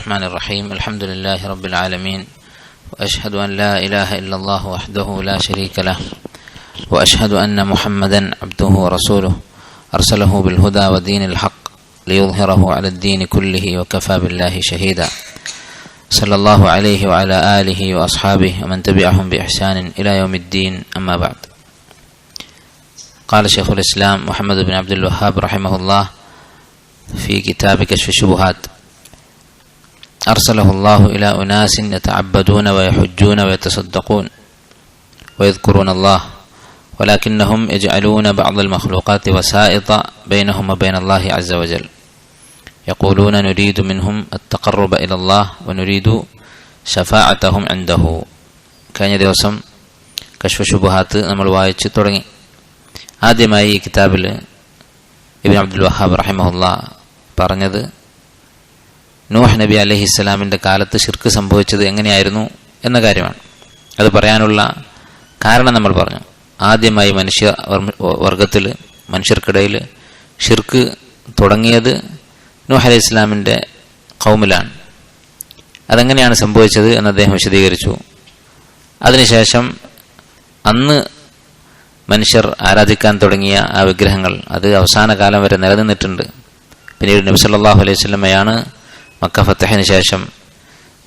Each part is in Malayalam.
الرحمن الرحيم الحمد لله رب العالمين وأشهد أن لا إله إلا الله وحده لا شريك له وأشهد أن محمدا عبده ورسوله أرسله بالهدى ودين الحق ليظهره على الدين كله وكفى بالله شهيدا صلى الله عليه وعلى آله وأصحابه ومن تبعهم بإحسان إلى يوم الدين أما بعد. قال شيخ الإسلام محمد بن عبد الوهاب رحمه الله في كتاب كشف الشبهات: أرسله الله إلى أناس يتعبدون ويحجون ويتصدقون ويذكرون الله ولكنهم يجعلون بعض المخلوقات وسائط بينهم وبين الله عز وجل يقولون نريد منهم التقرب إلى الله ونريد شفاعتهم عنده. കഴിഞ്ഞ ദിവസം കശ്ഫ് ശുബ്ഹാത്ത് നമ്മൾ വായിച്ചു തുടങ്ങി. ആദ്യമായി ഈ കിതാബിൽ ഇബ്നു അബ്ദുൽ വഹാബ് റഹിമഹുല്ലാ പറഞ്ഞത് നൂഹ് നബി അലൈഹിസ്സലാമിൻ്റെ കാലത്ത് ശിർക്ക് സംഭവിച്ചത് എങ്ങനെയായിരുന്നു എന്ന കാര്യമാണ്. അത് പറയാനുള്ള കാരണം നമ്മൾ പറഞ്ഞു. ആദ്യമായി വർഗത്തിൽ മനുഷ്യർക്കിടയിൽ ഷിർക്ക് തുടങ്ങിയത് നൂഹ് അലൈഹി ഇസ്ലാമിൻ്റെ ഖൗമിലാണ്. അതെങ്ങനെയാണ് സംഭവിച്ചത് എന്ന് അദ്ദേഹം വിശദീകരിച്ചു. അതിനുശേഷം അന്ന് മനുഷ്യർ ആരാധിക്കാൻ തുടങ്ങിയ ആ വിഗ്രഹങ്ങൾ അത് അവസാന കാലം വരെ നിലനിന്നിട്ടുണ്ട്. പിന്നീട് നബി സല്ലല്ലാഹു അലൈഹി വസല്ലമയാണ് മക്ക ഫതഹിന് ശേഷം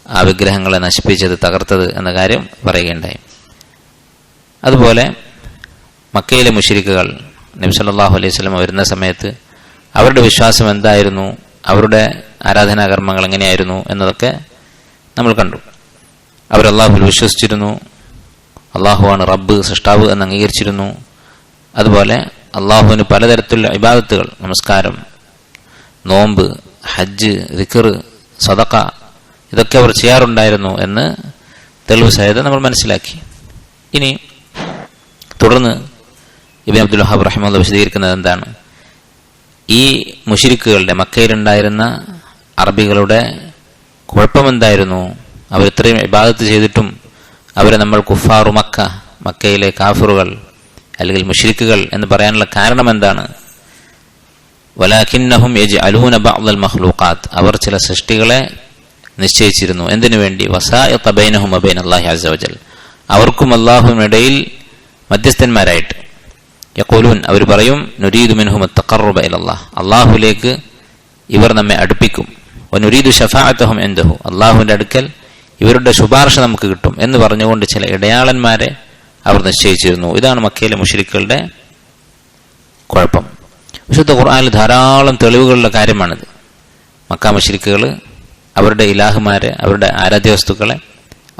ആ വിഗ്രഹങ്ങളെ നശിപ്പിച്ചത്, തകർത്തത് എന്ന കാര്യം പറയുകയുണ്ടായി. അതുപോലെ മക്കയിലെ മുശ്രിക്കുകൾ നബി സല്ലല്ലാഹു അലൈഹി വസല്ലം വരുന്ന സമയത്ത് അവരുടെ വിശ്വാസം എന്തായിരുന്നു, അവരുടെ ആരാധനാകർമ്മങ്ങൾ എങ്ങനെയായിരുന്നു എന്നതൊക്കെ നമ്മൾ കണ്ടു. അവർ അള്ളാഹുവിൽ വിശ്വസിച്ചിരുന്നു, അള്ളാഹുവാണ് റബ്ബ്, സൃഷ്ടാവ് എന്ന് അംഗീകരിച്ചിരുന്നു. അതുപോലെ അള്ളാഹുവിന് പലതരത്തിലുള്ള ഇബാദത്തുകൾ, നമസ്കാരം, നോമ്പ്, ഹജ്ജ്, ദിക്ർ, സദഖ, ഇതൊക്കെ അവർ ചെയ്യാറുണ്ടായിരുന്നു എന്ന് തെളിവ് സഹിതം നമ്മൾ മനസ്സിലാക്കി. ഇനി തുടർന്ന് ഇബ്നു അബ്ദുൽ വഹാബ് റഹിമഹുല്ലാഹ് വിശദീകരിക്കുന്നത് എന്താണ്? ഈ മുശ്രിക്കുകളുടെ, മക്കയിലുണ്ടായിരുന്ന അറബികളുടെ കുഴപ്പമെന്തായിരുന്നു? അവർ ഇത്രയും ഇബാദത്ത് ചെയ്തിട്ടും അവരെ നമ്മൾ കുഫാറു മക്ക, മക്കയിലെ കാഫിറുകൾ അല്ലെങ്കിൽ മുശ്രിക്കുകൾ എന്ന് പറയാനുള്ള കാരണം എന്താണ്? വലാകിന്നഹും യജ്അലൂന ബഅ്ദൽ മഖ്ലൂഖാത്ത്, അവർ ചില സൃഷ്ടികളെ നിശ്ചയിച്ചിരുന്നു. എന്തിനു വേണ്ടി? വസായിത ബൈനഹും വബൈന അല്ലാഹി അസ്സ വജൽ, അവർക്കും അല്ലാഹുവിനിടയിൽ മധ്യസ്ഥന്മാരായിട്ട്. യഖൂലൂൻ, അവർ പറയും, നുരീദു മിൻഹും അത്തഖറുബ ഇലല്ലാഹ്, അല്ലാഹുവിലേക്ക് ഇവർ നമ്മെ അടുപ്പിക്കും. വനുരീദു ശഫാഅതഹും ഇൻദഹു, അല്ലാഹുവിന്റെ അടുക്കൽ ഇവരുടെ ശുപാർശ നമുക്ക് കിട്ടും എന്ന് പറഞ്ഞുകൊണ്ട് ചില ഇടയാളന്മാരെ അവർ നിശ്ചയിച്ചിരുന്നു. ഇതാണ് മക്കയിലെ മുശ്രിക്കുകളുടെ കുഴപ്പം. വിശുദ്ധ ഖുർആനിൽ ധാരാളം തെളിവുകളുള്ള കാര്യമാണിത്. മക്ക മുശ്രിക്കുകൾ അവരുടെ ഇലാഹുമാരെ, അവരുടെ വസ്തുക്കളെ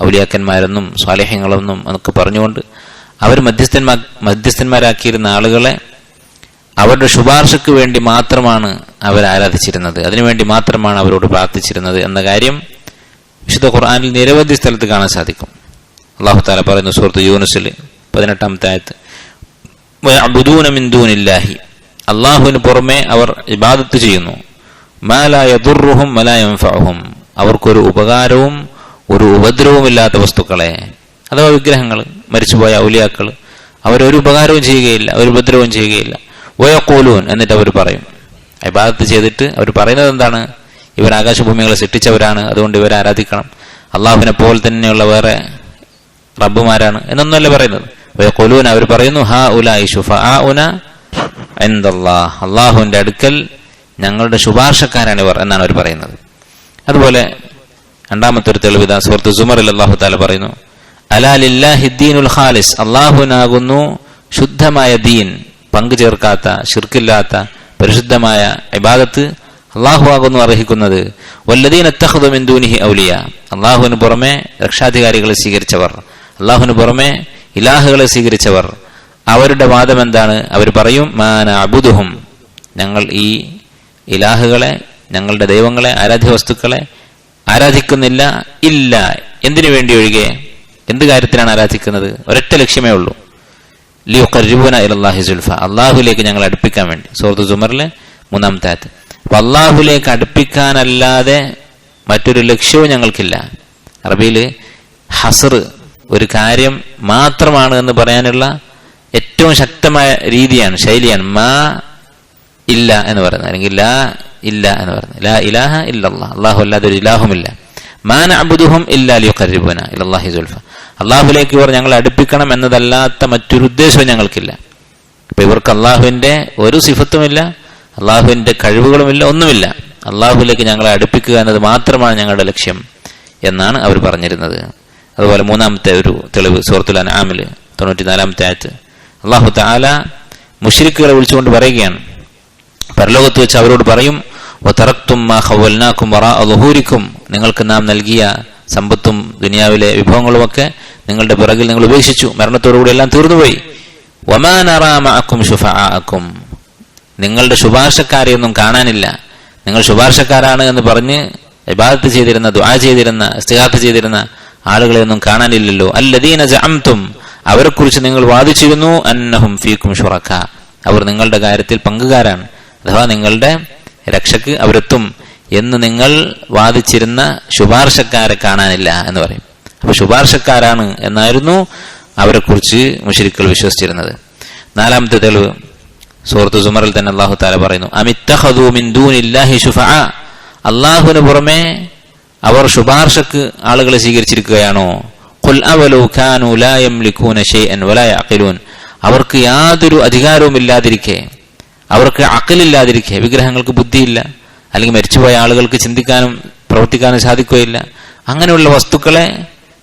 ഔലിയാക്കന്മാരെന്നും സ്വാലിഹ്യങ്ങളെന്നും എന്നൊക്കെ പറഞ്ഞുകൊണ്ട് അവർ മധ്യസ്ഥന്മാരാക്കിയിരുന്ന ആളുകളെ അവരുടെ ശുപാർശയ്ക്ക് വേണ്ടി മാത്രമാണ് അവർ ആരാധിച്ചിരുന്നത്, അതിനുവേണ്ടി മാത്രമാണ് അവരോട് പ്രാർത്ഥിച്ചിരുന്നത് എന്ന കാര്യം വിശുദ്ധ ഖുർആനിൽ നിരവധി സ്ഥലത്ത് കാണാൻ സാധിക്കും. അല്ലാഹു തആല പറയുന്നു സൂറത്ത് യൂനുസിൽ 18-ാമത്തെ ആയത്ത്: വയഅ്ബുദൂന മിൻ ദൂനില്ലാഹി, അല്ലാഹുവിന് പുറമെ അവർ ഇബാദത്ത് ചെയ്യുന്നു. മാ ലാ യദുർറുഹും വലാ യൻഫഉഹും, അവർക്കൊരു ഉപകാരവും ഒരു ഉപദ്രവവും ഇല്ലാത്ത വസ്തുക്കളെ, അഥവാ വിഗ്രഹങ്ങൾ, മരിച്ചുപോയ ഔലിയാക്കൾ, അവരൊരു ഉപകാരവും ചെയ്യുകയില്ല, ഒരു ഉപദ്രവവും ചെയ്യുകയില്ല. വയഖൂലൂൻ, എന്നിട്ട് അവർ പറയും, ഇബാദത്ത് ചെയ്തിട്ട് അവർ പറയുന്നത് എന്താണ്? ഇവർ ആകാശഭൂമികളെ സൃഷ്ടിച്ചവരാണ്, അതുകൊണ്ട് ഇവരെ ആരാധിക്കണം, അള്ളാഹുവിനെ പോലെ തന്നെയുള്ള വേറെ റബ്ബുമാരാണ് എന്നൊന്നുമല്ല പറയുന്നത്. വയഖൂലൂൻ, അവർ പറയുന്നു, ഹാ ഉലായി ശുഫആഉന ഇൻദല്ലാഹ്, അള്ളാഹുവിന്റെ അടുക്കൽ ഞങ്ങളുടെ ശുപാർശക്കാരാണ് ഇവർ എന്നാണ് അവർ പറയുന്നത്. അതുപോലെ രണ്ടാമത്തെ ഒരു തെളിവ് ഇതാ സൂറത്ത് സുമറിൽ അല്ലാഹു തആല പറയുന്നു, അലാ ലില്ലാഹി ദീനുൽ ഖാലിസ്, അള്ളാഹുവിനാകുന്നു ശുദ്ധമായ ദീൻ, പങ്കു ചേർക്കാത്ത, ശിർക്കില്ലാത്ത പരിശുദ്ധമായ ഇബാദത്ത് അള്ളാഹു ആകുന്നു അർഹിക്കുന്നത്. വല്ലദീന ഇത്തഖദു മിൻ ദൂനിഹി ഔലിയ, അള്ളാഹുവിന് പുറമെ രക്ഷാധികാരികളെ സ്വീകരിച്ചവർ, അള്ളാഹുവിന് പുറമെ ഇലാഹുകളെ സ്വീകരിച്ചവർ, അവരുടെ വാദം എന്താണ്? അവർ പറയും, മാ നഅ്ബുദുഹും, ഞങ്ങൾ ഈ ഇലാഹുകളെ, ഞങ്ങളുടെ ദൈവങ്ങളെ, ആരാധ്യ വസ്തുക്കളെ ആരാധിക്കുന്നില്ല, ഇല്ല, എന്തിനു വേണ്ടി ഒഴികെ, എന്ത് കാര്യത്തിനാണ് ആരാധിക്കുന്നത്? ഒരൊറ്റ ലക്ഷ്യമേ ഉള്ളൂ, ലിയുഖർരിബൂന ഇലല്ലാഹി സുൽഫ, അള്ളാഹുലേക്ക് ഞങ്ങൾ അടുപ്പിക്കാൻ വേണ്ടി. സൂറത്ത് സുമറിലെ 3-ാമത്തെ ആയത്ത്. അപ്പൊ അള്ളാഹുലേക്ക് അടുപ്പിക്കാനല്ലാതെ മറ്റൊരു ലക്ഷ്യവും ഞങ്ങൾക്കില്ല. അറബിയിൽ ഹസർ, ഒരു കാര്യം മാത്രമാണ് എന്ന് പറയാനുള്ള ഏറ്റവും ശക്തമായ രീതിയാണ്, ശൈലിയാണ് മാ ഇല്ല എന്ന് പറയുന്നത്, അല്ലെങ്കിൽ ലാ ഇല്ല എന്ന് പറഞ്ഞു. ലാ ഇലാഹ ഇല്ലല്ലാഹ്, അല്ലാഹു അല്ലാതെ ഒരു ഇലാഹുമില്ല. മാ നഅ്ബുദുഹും ഇല്ലാ ലിയുഖർരിബുന ഇലല്ലാഹി സുൽഫ, അല്ലാഹുവിലേക്ക് ഇവർ ഞങ്ങളെ അടുപ്പിക്കണം എന്നതല്ലാത്ത മറ്റൊരു ഉദ്ദേശവും ഞങ്ങൾക്കില്ല. അപ്പൊ ഇവർക്ക് അള്ളാഹുവിന്റെ ഒരു സിഫത്തുമില്ല, അള്ളാഹുവിന്റെ കഴിവുകളുമില്ല, ഒന്നുമില്ല. അള്ളാഹുവിലേക്ക് ഞങ്ങളെ അടുപ്പിക്കുക എന്നത് മാത്രമാണ് ഞങ്ങളുടെ ലക്ഷ്യം എന്നാണ് അവർ പറഞ്ഞിരുന്നത്. അതുപോലെ മൂന്നാമത്തെ ഒരു തെളിവ് സൂറത്തുൽ അൻആമിൽ 94-ാമത്തെ ആയത്ത് അല്ലാഹു തആല മുശ്രിക്കുകളെ വിളിച്ചുകൊണ്ട് പറയുകയാണ്, പരലോകത്ത് വെച്ച് അവരോട് പറയും, വതറക്തും മാ ഖവൽനാകും വറാഅ ളുഹൂരിക്കും, നിങ്ങൾക്ക് നാം നൽകിയ സമ്പത്തും ദുനിയാവിലെ വിഭവങ്ങളുമൊക്കെ നിങ്ങളുടെ പിറകിൽ നിങ്ങൾ ഉപേക്ഷിച്ചു, മരണത്തോടുകൂടി എല്ലാം തീർന്നുപോയി. വമാ നറാ മഅക്കും ശുഫആഅക്കും, നിങ്ങളുടെ ശുപാർശക്കാരെയൊന്നും കാണാനില്ല. നിങ്ങൾ ശുപാർശക്കാരാണ് എന്ന് പറഞ്ഞ് ഇബാദത്ത് ചെയ്തിരുന്ന, ദുആ ചെയ്തിരുന്ന, ഇസ്തിഗാസ ചെയ്തിരുന്ന ആളുകളെയൊന്നും കാണാനില്ലല്ലോ. അല്ലദീന സഅംതും, അവരെക്കുറിച്ച് നിങ്ങൾ വാദിച്ചിരുന്നു, അന്നഹും ഫീക്കും ശുറക്കാ, അവർ നിങ്ങളുടെ കാര്യത്തിൽ പങ്കുകാരാണ്, അഥവാ നിങ്ങളുടെ രക്ഷക്ക് അവരെത്തും എന്ന് നിങ്ങൾ വാദിച്ചിരുന്ന ശുപാർശക്കാരെ കാണാനില്ല എന്ന് പറയും. അപ്പൊ ശുപാർശക്കാരാണ് എന്നായിരുന്നു അവരെക്കുറിച്ച് മുശ്രിക്കുകൾ വിശ്വസിച്ചിരുന്നത്. നാലാമത്തെ തെളിവ് സൂറത്ത് സുമറിൽ തന്നെ അല്ലാഹു തആല പറയുന്നു, അമിത്തഖദൂ മിൻ ദൂനില്ലാഹി ശുഫആ, അല്ലാഹുവിന് പുറമെ അവർ ശുപാർശക്ക് ആളുകളെ സ്വീകരിച്ചിരിക്കുകയാണോ? ഖുൽ അവലൗ കാനൂ ലാ യംലികൂന ശൈഅൻ വലാ യഅഖിലൂൻ, അവർക്ക് യാതൊരു അധികാരവും ഇല്ലാതിരിക്കെ, അവർക്ക് അഖലില്ലാതിരിക്കെ, വിഗ്രഹങ്ങൾക്ക് ബുദ്ധിയില്ല, അല്ലെങ്കിൽ മരിച്ചുപോയ ആളുകൾക്ക് ചിന്തിക്കാനും പ്രവർത്തിക്കാനും സാധിക്കുകയില്ല, അങ്ങനെയുള്ള വസ്തുക്കളെ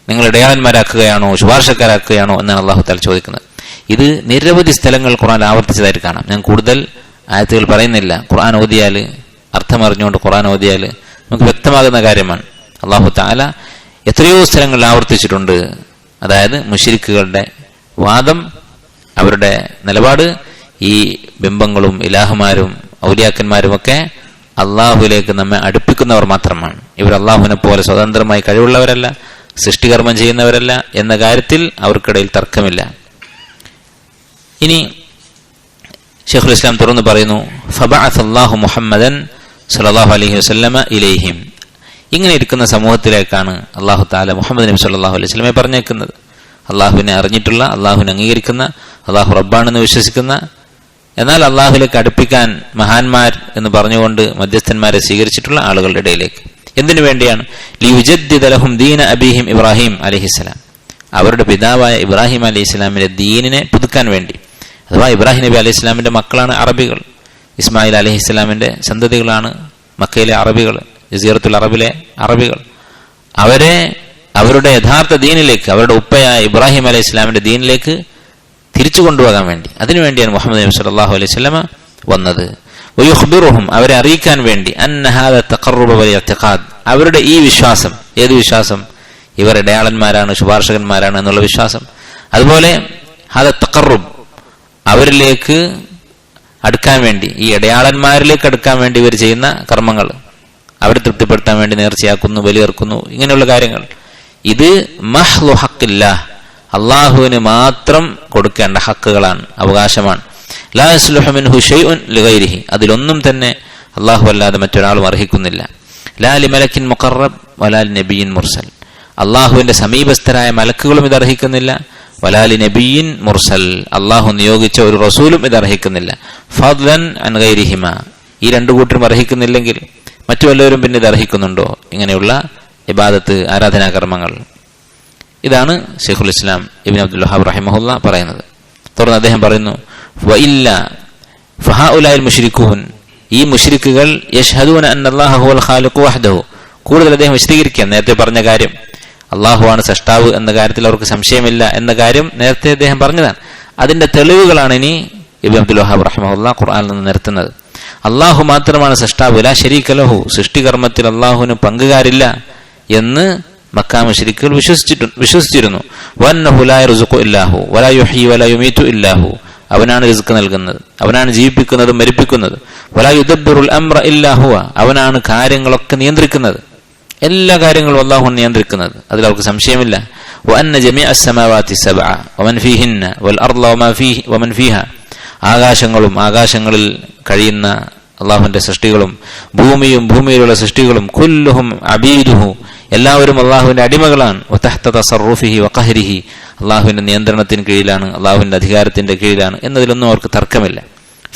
നിങ്ങൾ ഇടയാളന്മാരാക്കുകയാണോ, ശുപാർശക്കാരാക്കുകയാണോ എന്നാണ് അല്ലാഹു തആല ചോദിക്കുന്നത്. ഇത് നിരവധി സ്ഥലങ്ങൾ ഖുർആൻ ആവർത്തിച്ചതായിട്ട് കാണാം. ഞാൻ കൂടുതൽ ആയത്തുകൾ പറയുന്നില്ല. ഖുർആൻ ഓതിയാൽ, അർത്ഥമറിഞ്ഞുകൊണ്ട് ഖുർആൻ ഓതിയാൽ നമുക്ക് വ്യക്തമാകുന്ന കാര്യമാണ്. അല്ലാഹു തആല എത്രയോ സ്ഥലങ്ങളിൽ ആവർത്തിച്ചിട്ടുണ്ട്. അതായത് മുശ്രിക്കുകളുടെ വാദം, അവരുടെ നിലപാട്, ഈ ബിംബങ്ങളും ഇലാഹുമാരും ഔലിയാക്കന്മാരുമൊക്കെ അള്ളാഹുവിലേക്ക് നമ്മെ അടുപ്പിക്കുന്നവർ മാത്രമാണ്. ഇവർ അള്ളാഹുവിനെ പോലെ സ്വതന്ത്രമായി കഴിവുള്ളവരല്ല, സൃഷ്ടികർമ്മം ചെയ്യുന്നവരല്ല എന്ന കാര്യത്തിൽ അവർക്കിടയിൽ തർക്കമില്ല. ഇനി ശൈഖുൽ ഇസ്ലാം തുറന്നു പറയുന്നു, ഫബഅസല്ലാഹു മുഹമ്മദൻ സല്ലല്ലാഹു അലൈഹി വസല്ലമ ഇലൈഹിം, ഇങ്ങനെ ഇരിക്കുന്ന സമൂഹത്തിലേക്കാണ് അല്ലാഹു തആല മുഹമ്മദ് നബി സല്ലല്ലാഹു അലൈഹി വസല്ലമയെ പറഞ്ഞേക്കുന്നത്. അള്ളാഹുവിനെ അറിഞ്ഞിട്ടുള്ള, അള്ളാഹുവിനെ അംഗീകരിക്കുന്ന, അള്ളാഹു റബ്ബാണെന്ന് വിശ്വസിക്കുന്ന, എന്നാൽ അള്ളാഹുലേക്ക് അടുപ്പിക്കാൻ മഹാന്മാർ എന്ന് പറഞ്ഞുകൊണ്ട് മധ്യസ്ഥന്മാരെ സ്വീകരിച്ചിട്ടുള്ള ആളുകളുടെ ഇടയിലേക്ക്. എന്തിനു വേണ്ടിയാണ്? ലിയുജദ്ദിദ ലഹും ദീന അബീഹിം ഇബ്രാഹിം അലൈഹിസ്സലാം, അവരുടെ പിതാവായ ഇബ്രാഹിം അലൈഹി ഇസ്ലാമിന്റെ ദീനിനെ പുതുക്കാൻ വേണ്ടി. അഥവാ ഇബ്രാഹിം നബി അലൈഹി ഇസ്ലാമിന്റെ മക്കളാണ് അറബികൾ, ഇസ്മായിൽ അലൈഹി ഇസ്ലാമിന്റെ സന്തതികളാണ് മക്കയിലെ അറബികൾ, ജസീറത്തുൽ അറബിലെ അറബികൾ. അവരെ അവരുടെ യഥാർത്ഥ ദീനിലേക്ക്, അവരുടെ ഉപ്പയായ ഇബ്രാഹിം അലൈഹി ഇസ്ലാമിന്റെ ദീനിലേക്ക് തിരിച്ചു കൊണ്ടുപോകാൻ വേണ്ടി, അതിനുവേണ്ടിയാണ് മുഹമ്മദ് നബി സല്ലല്ലാഹു അലൈഹി വസല്ലമ വന്നത്. വയുഖ്ബിറുഹും, അവരെ അറിയിക്കാൻ വേണ്ടി, അന്ന ഹാദ തഖർറുബ വൽ ഇഅ്തിഖാദ്, അവരുടെ ഈ വിശ്വാസം, ഏത് വിശ്വാസം? ഇവർ ഇടയാളന്മാരാണ്, ശുപാർശകന്മാരാണ് എന്നുള്ള വിശ്വാസം. അതുപോലെ ഹാദ തഖർറുബ്, അവരിലേക്ക് അടുക്കാൻ വേണ്ടി, ഈ ഇടയാളന്മാരിലേക്ക് അടുക്കാൻ വേണ്ടി ഇവർ ചെയ്യുന്ന കർമ്മങ്ങൾ, അവരെ തൃപ്തിപ്പെടുത്താൻ വേണ്ടി നേർച്ചയാക്കുന്നു, ബലിയർക്കുന്നു, ഇങ്ങനെയുള്ള കാര്യങ്ങൾ, ഇത് മഹ്ലു ഹഖില്ലാഹ്, അള്ളാഹുവിന് മാത്രം കൊടുക്കേണ്ട ഹക്കുകളാണ്, അവകാശമാണ്. ലാ യസ്ലുഹു മിൻഹു ശൈഉൻ ലിഗൈരിഹി, അതിലൊന്നും തന്നെ അള്ളാഹു അല്ലാതെ മറ്റൊരാളും അർഹിക്കുന്നില്ല. ലാ ലിമലക്കിൻ മുഖറബ് വലാ ലിനബിയിൻ മുർസൽ, അള്ളാഹുവിന്റെ സമീപസ്ഥരായ മലക്കുകളും ഇത് അർഹിക്കുന്നില്ല. വലാ ലിനബിയിൻ മുർസൽ, അള്ളാഹു നിയോഗിച്ച ഒരു റസൂലും ഇത് അർഹിക്കുന്നില്ല. ഫദ്ലൻ അൻ ഗൈരിഹിമ, ഈ രണ്ടു കൂട്ടരും അർഹിക്കുന്നില്ലെങ്കിൽ മറ്റു വല്ലവരും പിന്നെ ഇത് അർഹിക്കുന്നുണ്ടോ? ഇങ്ങനെയുള്ള ഇബാദത്ത്, ആരാധനാകർമ്മങ്ങൾ. ഇതാണ് ശൈഖുൽ ഇസ്ലാം ഇബ്നു അബ്ദുൽ വഹാബ് റഹിമഹുല്ലാ പറയുന്നത്. തുടർന്ന് അദ്ദേഹം പറയുന്നു, വഇല്ല ഫഹഉലാഇൽ മുശ്രികൂൻ, ഈ മുശ്രിക്കുകൾ യശ്ഹദൂന അന്നല്ലാഹ ഹുവൽ ഖാലിഖു വഹ്ദഹു, കൂടുതൽ അദ്ദേഹം വിശദീകരിക്കുക. നേരത്തെ പറഞ്ഞ കാര്യം, അള്ളാഹുവാണ് സൃഷ്ടാവ് എന്ന കാര്യത്തിൽ അവർക്ക് സംശയമില്ല എന്ന കാര്യം നേരത്തെ അദ്ദേഹം പറഞ്ഞതാണ്. അതിന്റെ തെളിവുകളാണ് ഇനി ഇബ്നു അബ്ദുൽ വഹാബ് റഹിമഹുല്ലാ ഖുർആനിൽ നിന്ന് നിരത്തുന്നത്. അള്ളാഹു മാത്രമാണ് സൃഷ്ടാവ്, ലാ ശരീക ലഹു, സൃഷ്ടികർമ്മത്തിൽ അള്ളാഹുവിന് പങ്കുകാരില്ല എന്ന് മക്കാ മുശ്രിക്കുകൾ വിശ്വസിച്ചിരുന്നു. വന്നഹു ലാ യർസുഖു ഇല്ലാഹു വലാ യുഹ്യി വലാ യുമീതു ഇല്ലാഹു, അവനാണ് റിസ്ക് നൽകുന്നത്, അവനാണ് ജീവിപ്പിക്കുന്നതും മരിപ്പിക്കുന്നത്. വലാ യുദബ്ബിറുൽ അംറ ഇല്ലാ ഹുവ, അവനാണ് കാര്യങ്ങളൊക്കെ നിയന്ത്രിക്കുന്നത്, എല്ലാ കാര്യങ്ങളും അല്ലാഹു നിയന്ത്രിക്കുന്നത്, അതിൽ അവർക്ക് സംശയമില്ല. വഅന്ന ജമീഅസ് സമാവാതി സബ്അ വമൻ ഫീഹിന്ന വൽ അർള വമൻ ഫീഹ, ആകാശങ്ങളും ആകാശങ്ങളിൽ കഴിയുന്ന അള്ളാഹുവിന്റെ സൃഷ്ടികളും ഭൂമിയും ഭൂമിയിലുള്ള സൃഷ്ടികളും കുല്ലുഹും അബീദുഹു, എല്ലാവരും അള്ളാഹുവിന്റെ അടിമകളാണ്. വതഹ്ത തസറുഫിഹി വഖഹ്രിഹി, അള്ളാഹുവിന്റെ നിയന്ത്രണത്തിന് കീഴിലാണ്, അള്ളാഹുവിന്റെ അധികാരത്തിന്റെ കീഴിലാണ് എന്നതിലൊന്നും അവർക്ക് തർക്കമില്ല.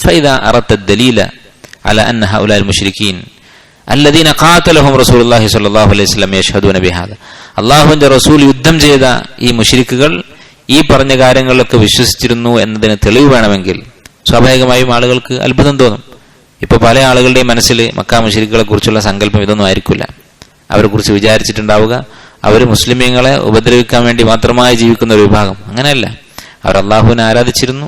ഫൈദാ അറത്ത ദലീല അല അന്ന ഹൗലാൽ മുശ്രിക്കീൻ അല്ലദീന ഖാതലഹും റസൂലുള്ളാഹി സ്വല്ലല്ലാഹു അലൈഹി വസല്ലം യഷ്ഹദൂന ബിഹാദ. അല്ലാഹുവിന്റെ റസൂൽ യുദ്ധം ചെയ്ത ഈ മുശ്രിക്കുകൾ ഈ പറഞ്ഞ കാര്യങ്ങളിലൊക്കെ വിശ്വസിച്ചിരുന്നു എന്നതിന് തെളിവ് വേണമെങ്കിൽ സ്വാഭാവികമായും ആളുകൾക്ക് അത്ഭുതം തോന്നും. ഇപ്പൊ പല ആളുകളുടെയും മനസ്സിൽ മക്ക മുശ്രിക്കുകളെ കുറിച്ചുള്ള സങ്കല്പം ഇതൊന്നും ആയിരിക്കില്ല. അവരെ കുറിച്ച് വിചാരിച്ചിട്ടുണ്ടാവുക അവർ മുസ്ലിമീങ്ങളെ ഉപദ്രവിക്കാൻ വേണ്ടി മാത്രമായി ജീവിക്കുന്ന ഒരു വിഭാഗം. അങ്ങനെയല്ല, അവർ അള്ളാഹുവിനെ ആരാധിച്ചിരുന്നു.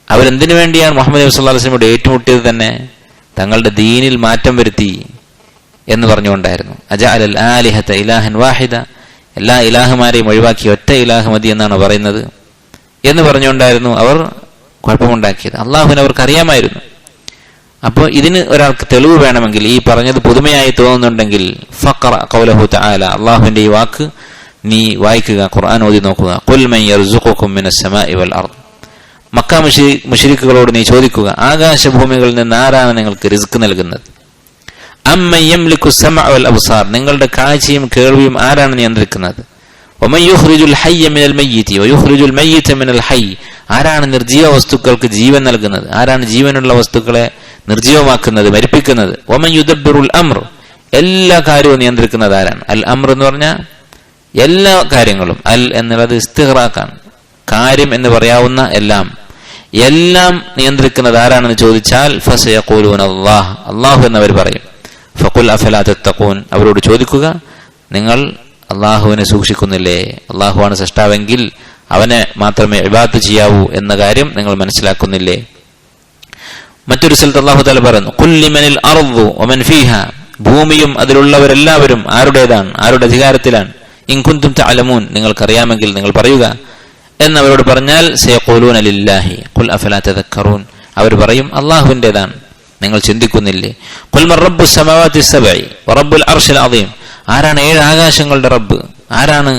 അവരെന്തിനു വേണ്ടിയാണ് മുഹമ്മദ് നബി സല്ലല്ലാഹു അലൈഹി വസല്ലമയോട് ഏറ്റുമുട്ടിയത് തന്നെ? തങ്ങളുടെ ദീനിൽ മാറ്റം വരുത്തി എന്ന് പറഞ്ഞുകൊണ്ടായിരുന്നു. അജഅലൽ ആലിഹത ഇലാഹൻ വാഹിദ, എല്ലാ ഇലാഹുമാരെയും ഒഴിവാക്കി ഒറ്റ ഇലാഹ് മതി എന്നാണ് പറയുന്നത് എന്ന് പറഞ്ഞുകൊണ്ടായിരുന്നു അവർ കുഴപ്പമുണ്ടാക്കിയത്. അള്ളാഹുവിനെ അവർക്ക് അറിയാമായിരുന്നു. അപ്പോൾ ഇതിന് ഒരാൾക്ക് തെളിവ് വേണമെങ്കിൽ, ഈ പറഞ്ഞത് പുതുമയായി തോന്നുന്നുണ്ടെങ്കിൽ ഫഖറ ഖൗലഹു തആല, അള്ളാഹുവിന്റെ ഈ വാക്ക് നീ വായിക്കുക, ഖുർആൻ ഓതി നോക്കുക. ഖുൽ മൻ യർസുഖുകും മിനസ് സമാഇ വൽ അർദ്, മക്ക മുശ്രിക്കുകളോട് നീ ചോദിക്കുക, ആകാശഭൂമികളിൽ നിന്ന് ആരാണ് നിങ്ങൾക്ക് റിസ്ക് നൽകുന്നത്? അമ്മൻ യംലികു സമഅ വൽ അബ്സാർ, നിങ്ങളുടെ കാഴ്ചയും കേൾവിയും ആരാണ് നിയന്ത്രിക്കുന്നത്? വമൻ യുഖ്രിജുൽ ഹയ്യ മിനൽ മയ്യിതി വയുഖ്രിജുൽ മയ്യിത മിനൽ ഹയ്യ്, ആരാണ് നിർജീവ വസ്തുക്കൾക്ക് ജീവൻ നൽകുന്നത്? ആരാണ് ജീവനുള്ള വസ്തുക്കളെ നിർജീവമാക്കുന്നത്, മരിപ്പിക്കുന്നത്? വമൻ യുദബ്ബിറുൽ അംർ, എല്ലാ കാര്യവും നിയന്ത്രിക്കുന്നത് ആരാണ്? അൽ അംർ എന്ന് പറഞ്ഞാൽ എല്ലാ കാര്യങ്ങളും. അൽ എന്നുള്ളത് ഇസ്തിഗ്റാഖാണ്, കാര്യം എന്ന് പറയാവുന്ന എല്ലാം. എല്ലാം നിയന്ത്രിക്കുന്നത് ആരാണെന്ന് ചോദിച്ചാൽ ഫസയഖൂലൂന അല്ലാഹ്, അല്ലാഹു എന്നവർ പറയും. ഫഖുൽ അഫലാ തത്തഖൂൻ, അവരോട് ചോദിക്കുക, നിങ്ങൾ അള്ളാഹുവിനെ സൂക്ഷിക്കുന്നില്ലേ? അള്ളാഹുവാണ് സൃഷ്ടാവെങ്കിൽ അവനെ മാത്രമേ ഇബാദത്ത് ചെയ്യാവൂ എന്ന കാര്യം നിങ്ങൾ മനസ്സിലാക്കുന്നില്ലേ? മറ്റൊരു സ്ഥലത്ത് അല്ലാഹു തആല പറയുന്നു, ഖുൽ ലിമനിൽ അർദു വമൻ ഫീഹാ, ഭൂമിയും അതിലുള്ളവരെല്ലാവരും ആരുടേതാണ്, ആരുടെ അധികാരത്തിലാണ്? ഇൻ കുൻതും തഅലമൂൻ, നിങ്ങൾക്കറിയാമെങ്കിൽ നിങ്ങൾ പറയുക എന്നവരോട് പറഞ്ഞാൽ സയഖൂലൂന ലില്ലാഹി ഖുൽ അഫലാ തദക്കറൂൻ, അവർ പറയും അള്ളാഹുവിൻ്റെതാണ്, നിങ്ങൾ ചിന്തിക്കുന്നില്ലേ? ഖുൽ മൻ റബ്ബുസ് സമാവാതി സബഇ വറബ്ബുൽ അർശിൽ അദീം, ആരാണ് 7 ആകാശങ്ങളുടെ റബ്ബ്, ആരാണ്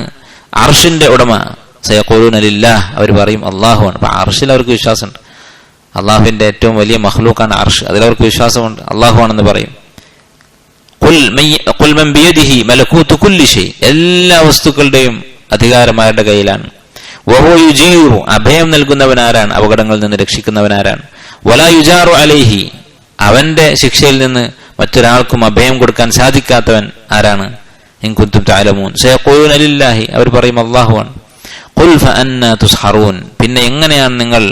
അർഷിന്റെ ഉടമ? സയഖൂലൂന ലില്ലാഹ്, അവർ പറയും അള്ളാഹുവാണ്. അപ്പൊ അർഷിൽ അവർക്ക് വിശ്വാസമുണ്ട്. അള്ളാഹുവിന്റെ ഏറ്റവും വലിയ മഖ്ലൂഖാണ് അർഷ്, അതിലവർക്ക് വിശ്വാസമുണ്ട്, അള്ളാഹുവാണെന്ന് പറയും. ഖുൽ മൻ ബിയദിഹി മലകൂതു കുല്ലി ഷൈ, എല്ലാ വസ്തുക്കളുടെയും അധികാരം ആരുടെ കയ്യിലാണ്? വഹുവ യുജീറു, അഭയം നൽകുന്നവൻ ആരാണ്, അപകടങ്ങളിൽ നിന്ന് രക്ഷിക്കുന്നവൻ ആരാണ്? വലാ യുജാറു അലൈഹി, അവന്റെ ശിക്ഷയിൽ നിന്ന് മറ്റൊരാൾക്കും അഭയം കൊടുക്കാൻ സാധിക്കാത്തവൻ ആരാണ്? ഇൻ കുൻതും തഅലമൂൻ സയഖൂലൂന ലില്ലാഹി, അവർ പറയും അല്ലാഹുവാണ്. ഖുൽ ഫഅന്നാ തുസ്ഹറൂൻ, പിന്നെ എങ്ങനെയാണ് നിങ്ങൾ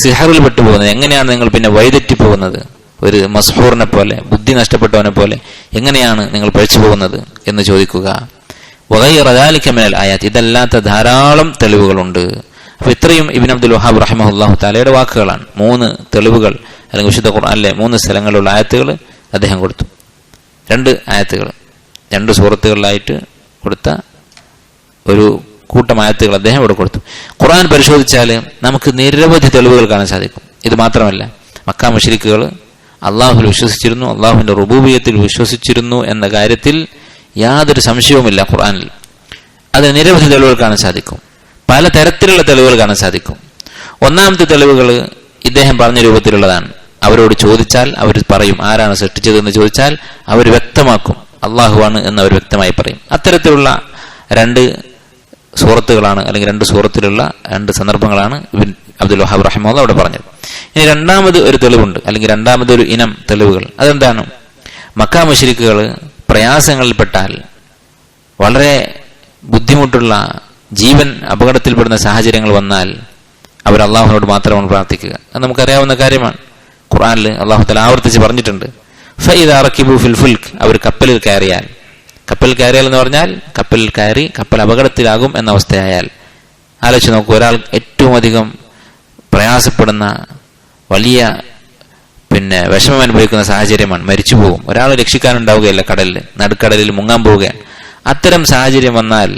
സിഹറിൽ പെട്ടുപോകുന്നത്? എങ്ങനെയാണ് നിങ്ങൾ പിന്നെ വഴിതെറ്റി പോകുന്നത്? ഒരു മസ്ഹൂറിനെ പോലെ, ബുദ്ധി നഷ്ടപ്പെട്ടവനെ പോലെ എങ്ങനെയാണ് നിങ്ങൾ പഴിച്ചു പോകുന്നത് എന്ന് ചോദിക്കുക. വഗൈറ ദാലിക മിനൽ ആയാത്ത്, ഇതല്ലാത്ത ധാരാളം തെളിവുകളുണ്ട്. അപ്പൊ ഇത്രയും ഇബ്നു അബ്ദുൽ വഹാബ് റഹിമഹുല്ലാഹു തആലയുടെ വാക്കുകളാണ്. 3 തെളിവുകൾ, അല്ലെങ്കിൽ വിശുദ്ധ ഖുർആനിലെ 3 സ്ഥലങ്ങളിലുള്ള ആയത്തുകൾ അദ്ദേഹം കൊടുത്തു. 2 ആയത്തുകൾ, 2 സൂറത്തുകളിലായിട്ട് കൊടുത്ത ഒരു കൂട്ടം ആയത്തുകൾ അദ്ദേഹം ഇവിടെ കൊടുത്തു. ഖുർആൻ പരിശോധിച്ചാൽ നമുക്ക് നിരവധി തെളിവുകൾ കാണാൻ സാധിക്കും. ഇത് മാത്രമല്ല, മക്ക മുശ്രിക്കുകൾ അള്ളാഹുവിൽ വിശ്വസിച്ചിരുന്നു, അള്ളാഹുവിന്റെ റുബൂബിയത്തിൽ വിശ്വസിച്ചിരുന്നു എന്ന കാര്യത്തിൽ യാതൊരു സംശയവുമില്ല. ഖുർആനിൽ അതിന് നിരവധി തെളിവുകൾ കാണാൻ സാധിക്കും, പല തരത്തിലുള്ള തെളിവുകൾ കാണാൻ സാധിക്കും. ഒന്നാമത്തെ തെളിവുകൾ ഇദ്ദേഹം പറഞ്ഞ രൂപത്തിലുള്ളതാണ്. അവരോട് ചോദിച്ചാൽ അവർ പറയും ആരാണ് സൃഷ്ടിച്ചതെന്ന് ചോദിച്ചാൽ അവർ വ്യക്തമാക്കും അള്ളാഹുവാണ് എന്ന് അവർ വ്യക്തമായി പറയും. അത്തരത്തിലുള്ള 2 സൂറത്തുകളാണ്, അല്ലെങ്കിൽ 2 സൂറത്തിലുള്ള 2 സന്ദർഭങ്ങളാണ് ഇബ്നു അബ്ദുൽ വഹാബ് റഹിമഹുല്ലാഹ് അവിടെ പറഞ്ഞത്. ഇനി രണ്ടാമത് ഒരു തെളിവുണ്ട്, അല്ലെങ്കിൽ രണ്ടാമതൊരു ഇനം തെളിവുകൾ. അതെന്താണ്? മക്ക മുശ്രിക്കുകൾ പ്രയാസങ്ങളിൽപ്പെട്ടാൽ, വളരെ ബുദ്ധിമുട്ടുള്ള ജീവൻ അപകടത്തിൽപ്പെടുന്ന സാഹചര്യങ്ങൾ വന്നാൽ അവർ അള്ളാഹുവിനോട് മാത്രമാണ് പ്രാർത്ഥിക്കുക. അത് നമുക്കറിയാവുന്ന കാര്യമാണ്. ഖുർആനിൽ അള്ളാഹു തആല ആവർത്തിച്ച് പറഞ്ഞിട്ടുണ്ട്, ഫഇദാ റകിബു ഫിൽ ഫുൽക്, അവർ കപ്പലിൽ കയറിയാൽ. കപ്പലിൽ കയറിയാൽ എന്ന് പറഞ്ഞാൽ കപ്പലിൽ കയറി കപ്പൽ അപകടത്തിലാകും എന്ന അവസ്ഥയായാൽ ആലോചിച്ച് നോക്കൂ. ഒരാൾ ഏറ്റവും അധികം പ്രയാസപ്പെടുന്ന, വലിയ വിഷമം അനുഭവിക്കുന്ന സാഹചര്യമാണ്, മരിച്ചു പോകും, ഒരാൾ രക്ഷിക്കാനുണ്ടാവുകയില്ല, കടലിൽ നടുക്കടലിൽ മുങ്ങാൻ പോവുകയാണ്. അത്തരം സാഹചര്യം വന്നാൽ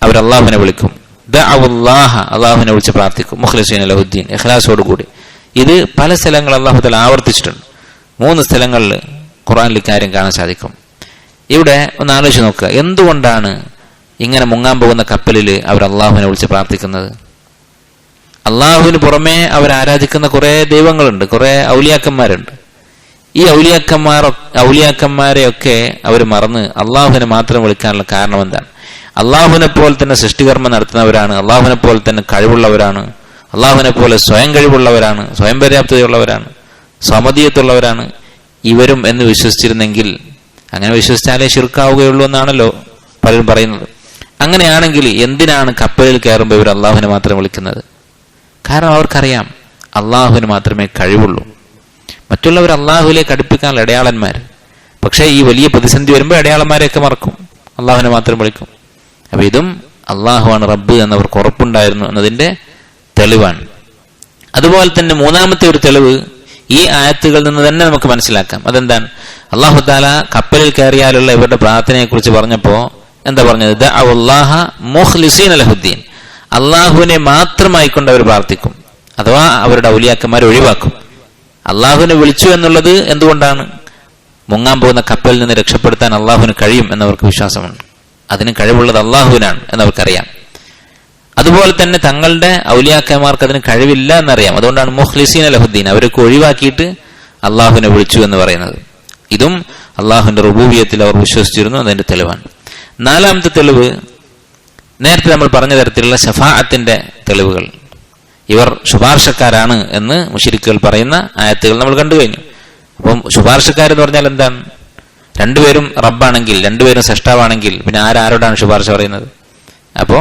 അവർ അള്ളാഹുവിനെ വിളിക്കും, ദഅവുല്ലാഹ, അള്ളാഹുവിനെ വിളിച്ച് പ്രാർത്ഥിക്കും, മുഖ്ലിസീന ലഹുദ്ദീൻ, ഇഖ്ലാസോടുകൂടി. ഇത് പല സ്ഥലങ്ങൾ അള്ളാഹു തആല ആവർത്തിച്ചിട്ടുണ്ട്. 3 സ്ഥലങ്ങളിൽ ഖുർആനിൽ കാര്യം കാണാൻ സാധിക്കും. ഇവിടെ ഒന്ന് ആലോചിച്ച് നോക്കുക, എന്തുകൊണ്ടാണ് ഇങ്ങനെ മുങ്ങാൻ പോകുന്ന കപ്പലിൽ അവർ അള്ളാഹുവിനെ വിളിച്ച് പ്രാർത്ഥിക്കുന്നത്? അള്ളാഹുവിന് പുറമെ അവർ ആരാധിക്കുന്ന കുറെ ദൈവങ്ങളുണ്ട്, കുറെ ഔലിയാക്കന്മാരുണ്ട്. ഈ ഔലിയാക്കന്മാരെയൊക്കെ അവർ മറന്ന് അള്ളാഹുവിനെ മാത്രം വിളിക്കാനുള്ള കാരണം എന്താണ്? അള്ളാഹുവിനെ പോലെ തന്നെ സൃഷ്ടികർമ്മം നടത്തുന്നവരാണ്, അള്ളാഹുവിനെ പോലെ തന്നെ കഴിവുള്ളവരാണ്, അള്ളാഹുവിനെ പോലെ സ്വയം കഴിവുള്ളവരാണ്, സ്വയം പര്യാപ്തതയുള്ളവരാണ്, സമതീയത്തുള്ളവരാണ്. ഇവരും എന്ന് വിശ്വസിച്ചിരുന്നെങ്കിൽ, അങ്ങനെ വിശ്വസിച്ചാലേ ശിർക്കാവുകയുള്ളൂ എന്നാണല്ലോ പലരും പറയുന്നത്. അങ്ങനെയാണെങ്കിൽ എന്തിനാണ് കപ്പലിൽ കയറുമ്പോൾ ഇവർ അള്ളാഹുവിനെ മാത്രം വിളിക്കുന്നത്? കാരണം അവർക്കറിയാം അള്ളാഹുവിന് മാത്രമേ കഴിവുള്ളൂ. മറ്റുള്ളവർ അള്ളാഹുവിലേക്ക് അടുപ്പിക്കാനുള്ള അടയാളന്മാർ. പക്ഷേ ഈ വലിയ പ്രതിസന്ധി വരുമ്പോൾ അടയാളന്മാരെയൊക്കെ മറക്കും, അള്ളാഹുവിനെ മാത്രം വിളിക്കും. അപ്പൊ ഇതും അള്ളാഹുവാണ് റബ്ബ് എന്നവർക്ക് ഉറപ്പുണ്ടായിരുന്നു എന്നതിന്റെ തെളിവാണ്. അതുപോലെ തന്നെ മൂന്നാമത്തെ ഒരു തെളിവ് ഈ ആയത്തുകളിൽ നിന്ന് തന്നെ നമുക്ക് മനസ്സിലാക്കാം. അതെന്താണ്? അള്ളാഹു താല കപ്പലിൽ കയറിയാലുള്ള ഇവരുടെ പ്രാർത്ഥനയെ കുറിച്ച് പറഞ്ഞപ്പോ എന്താ പറഞ്ഞത്? ദഅവല്ലാഹ മുഖ്ലിസീന ലഹുദ്ദീൻ, അള്ളാഹുവിനെ മാത്രമായിക്കൊണ്ട് അവർ പ്രാർത്ഥിക്കും, അഥവാ അവരുടെ ഔലിയാക്കന്മാരെ ഒഴിവാക്കും. അള്ളാഹുവിനെ വിളിച്ചു എന്നുള്ളത് എന്തുകൊണ്ടാണ്? മുങ്ങാൻ പോകുന്ന കപ്പലിൽ നിന്ന് രക്ഷപ്പെടുത്താൻ അള്ളാഹുവിന് കഴിയും എന്നവർക്ക് വിശ്വാസമുണ്ട്. അതിന് കഴിവുള്ളത് അള്ളാഹുവിനാണ് എന്നവർക്കറിയാം. അതുപോലെ തന്നെ തങ്ങളുടെ ഔലിയാക്കന്മാർക്ക് അതിന് കഴിവില്ല എന്നറിയാം. അതുകൊണ്ടാണ് മുഖ്ലിസീന ലഹുദ്ദീൻ, അവർക്ക് ഒഴിവാക്കിയിട്ട് അള്ളാഹുവിനെ വിളിച്ചു എന്ന് പറയുന്നത്. ഇതും അള്ളാഹുവിന്റെ റുബൂബിയത്തിൽ അവർ വിശ്വസിച്ചിരുന്നു എന്നതിന്റെ തെളിവാണ്. നാലാമത്തെ തെളിവ് നേരത്തെ നമ്മൾ പറഞ്ഞ തരത്തിലുള്ള ശഫാഅത്തിന്റെ തെളിവുകൾ. ഇവർ ശുപാർശക്കാരാണ് എന്ന് മുശ്രിക്കുകൾ പറയുന്ന ആയത്തുകൾ നമ്മൾ കണ്ടു കഴിഞ്ഞു. അപ്പം ശുപാർശക്കാരെന്ന് പറഞ്ഞാൽ എന്താണ്? രണ്ടുപേരും റബ്ബാണെങ്കിൽ, രണ്ടുപേരും സൃഷ്ടാവാണെങ്കിൽ പിന്നെ ആരോടാണ് ശുപാർശ പറയുന്നത്? അപ്പോ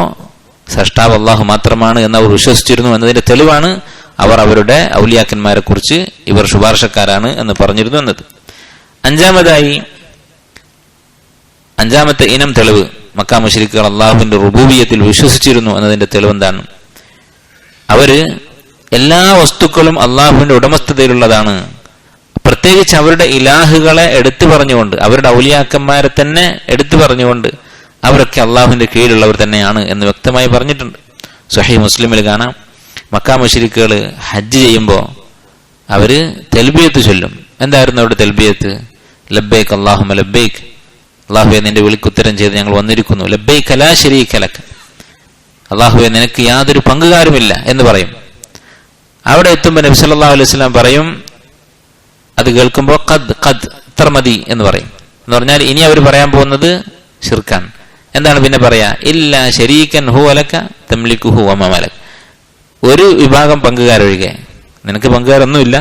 സൃഷ്ടാവ് അള്ളാഹു മാത്രമാണ് എന്ന് അവർ വിശ്വസിച്ചിരുന്നു എന്നതിന്റെ തെളിവാണ് അവർ അവരുടെ ഔലിയാക്കന്മാരെ കുറിച്ച് ഇവർ ശുപാർശക്കാരാണ് എന്ന് പറഞ്ഞിരുന്നു എന്നത്. അഞ്ചാമത്തെ ഇനം തെളിവ്, മക്കാ മുശ്രിക്കുകൾ അള്ളാഹുവിന്റെ റുബൂബിയത്തിൽ വിശ്വസിച്ചിരുന്നു എന്നതിന്റെ തെളിവ് എന്താണ്? അവര് എല്ലാ വസ്തുക്കളും അള്ളാഹുവിന്റെ ഉടമസ്ഥതയിലുള്ളതാണ്. പ്രത്യേകിച്ച് അവരുടെ ഇലാഹുകളെ എടുത്തു പറഞ്ഞുകൊണ്ട്, അവരുടെ ഔലിയാക്കന്മാരെ തന്നെ എടുത്തു പറഞ്ഞുകൊണ്ട് അവരൊക്കെ അള്ളാഹുവിന്റെ കീഴിലുള്ളവർ തന്നെയാണ് എന്ന് വ്യക്തമായി പറഞ്ഞിട്ടുണ്ട്. സ്വഹീഹ് മുസ്ലിമിൽ കാണാം, മക്കാ മുശ്രിക്കുകൾ ഹജ്ജ് ചെയ്യുമ്പോൾ അവര് തൽബിയത്ത് ചൊല്ലും. എന്തായിരുന്നു അവരുടെ തൽബിയത്ത്? ലബ്ബൈക് അല്ലാഹുമ്മ ലബ്ബൈക്, അള്ളാഹുവെ നിന്റെ വിളിക്കുത്തരം ചെയ്ത് ഞങ്ങൾ വന്നിരിക്കുന്നു. ലബ്ബൈക ലാ ശരീക ലക, അള്ളാഹുവെ നിനക്ക് യാതൊരു പങ്കുകാരുമില്ല എന്ന് പറയും. അവിടെ എത്തുമ്പോൾ നബി സല്ലല്ലാഹു അലൈഹി വസല്ലം പറയും, അത് കേൾക്കുമ്പോൾ ഖദ് ഇത്ര മതി എന്ന് പറയും. എന്ന് പറഞ്ഞാൽ ഇനി അവർ പറയാൻ പോകുന്നത് ശിർക്കാൻ. എന്താണ് പിന്നെ പറയാ? ഇല്ലാ ശരീകൻ ഹുവ ലക തംലികുഹു വമാ മലക്, ഒരു വിഭാഗം പങ്കുകാരൊഴികെ, നിനക്ക് പങ്കുകാരൊന്നുമില്ല,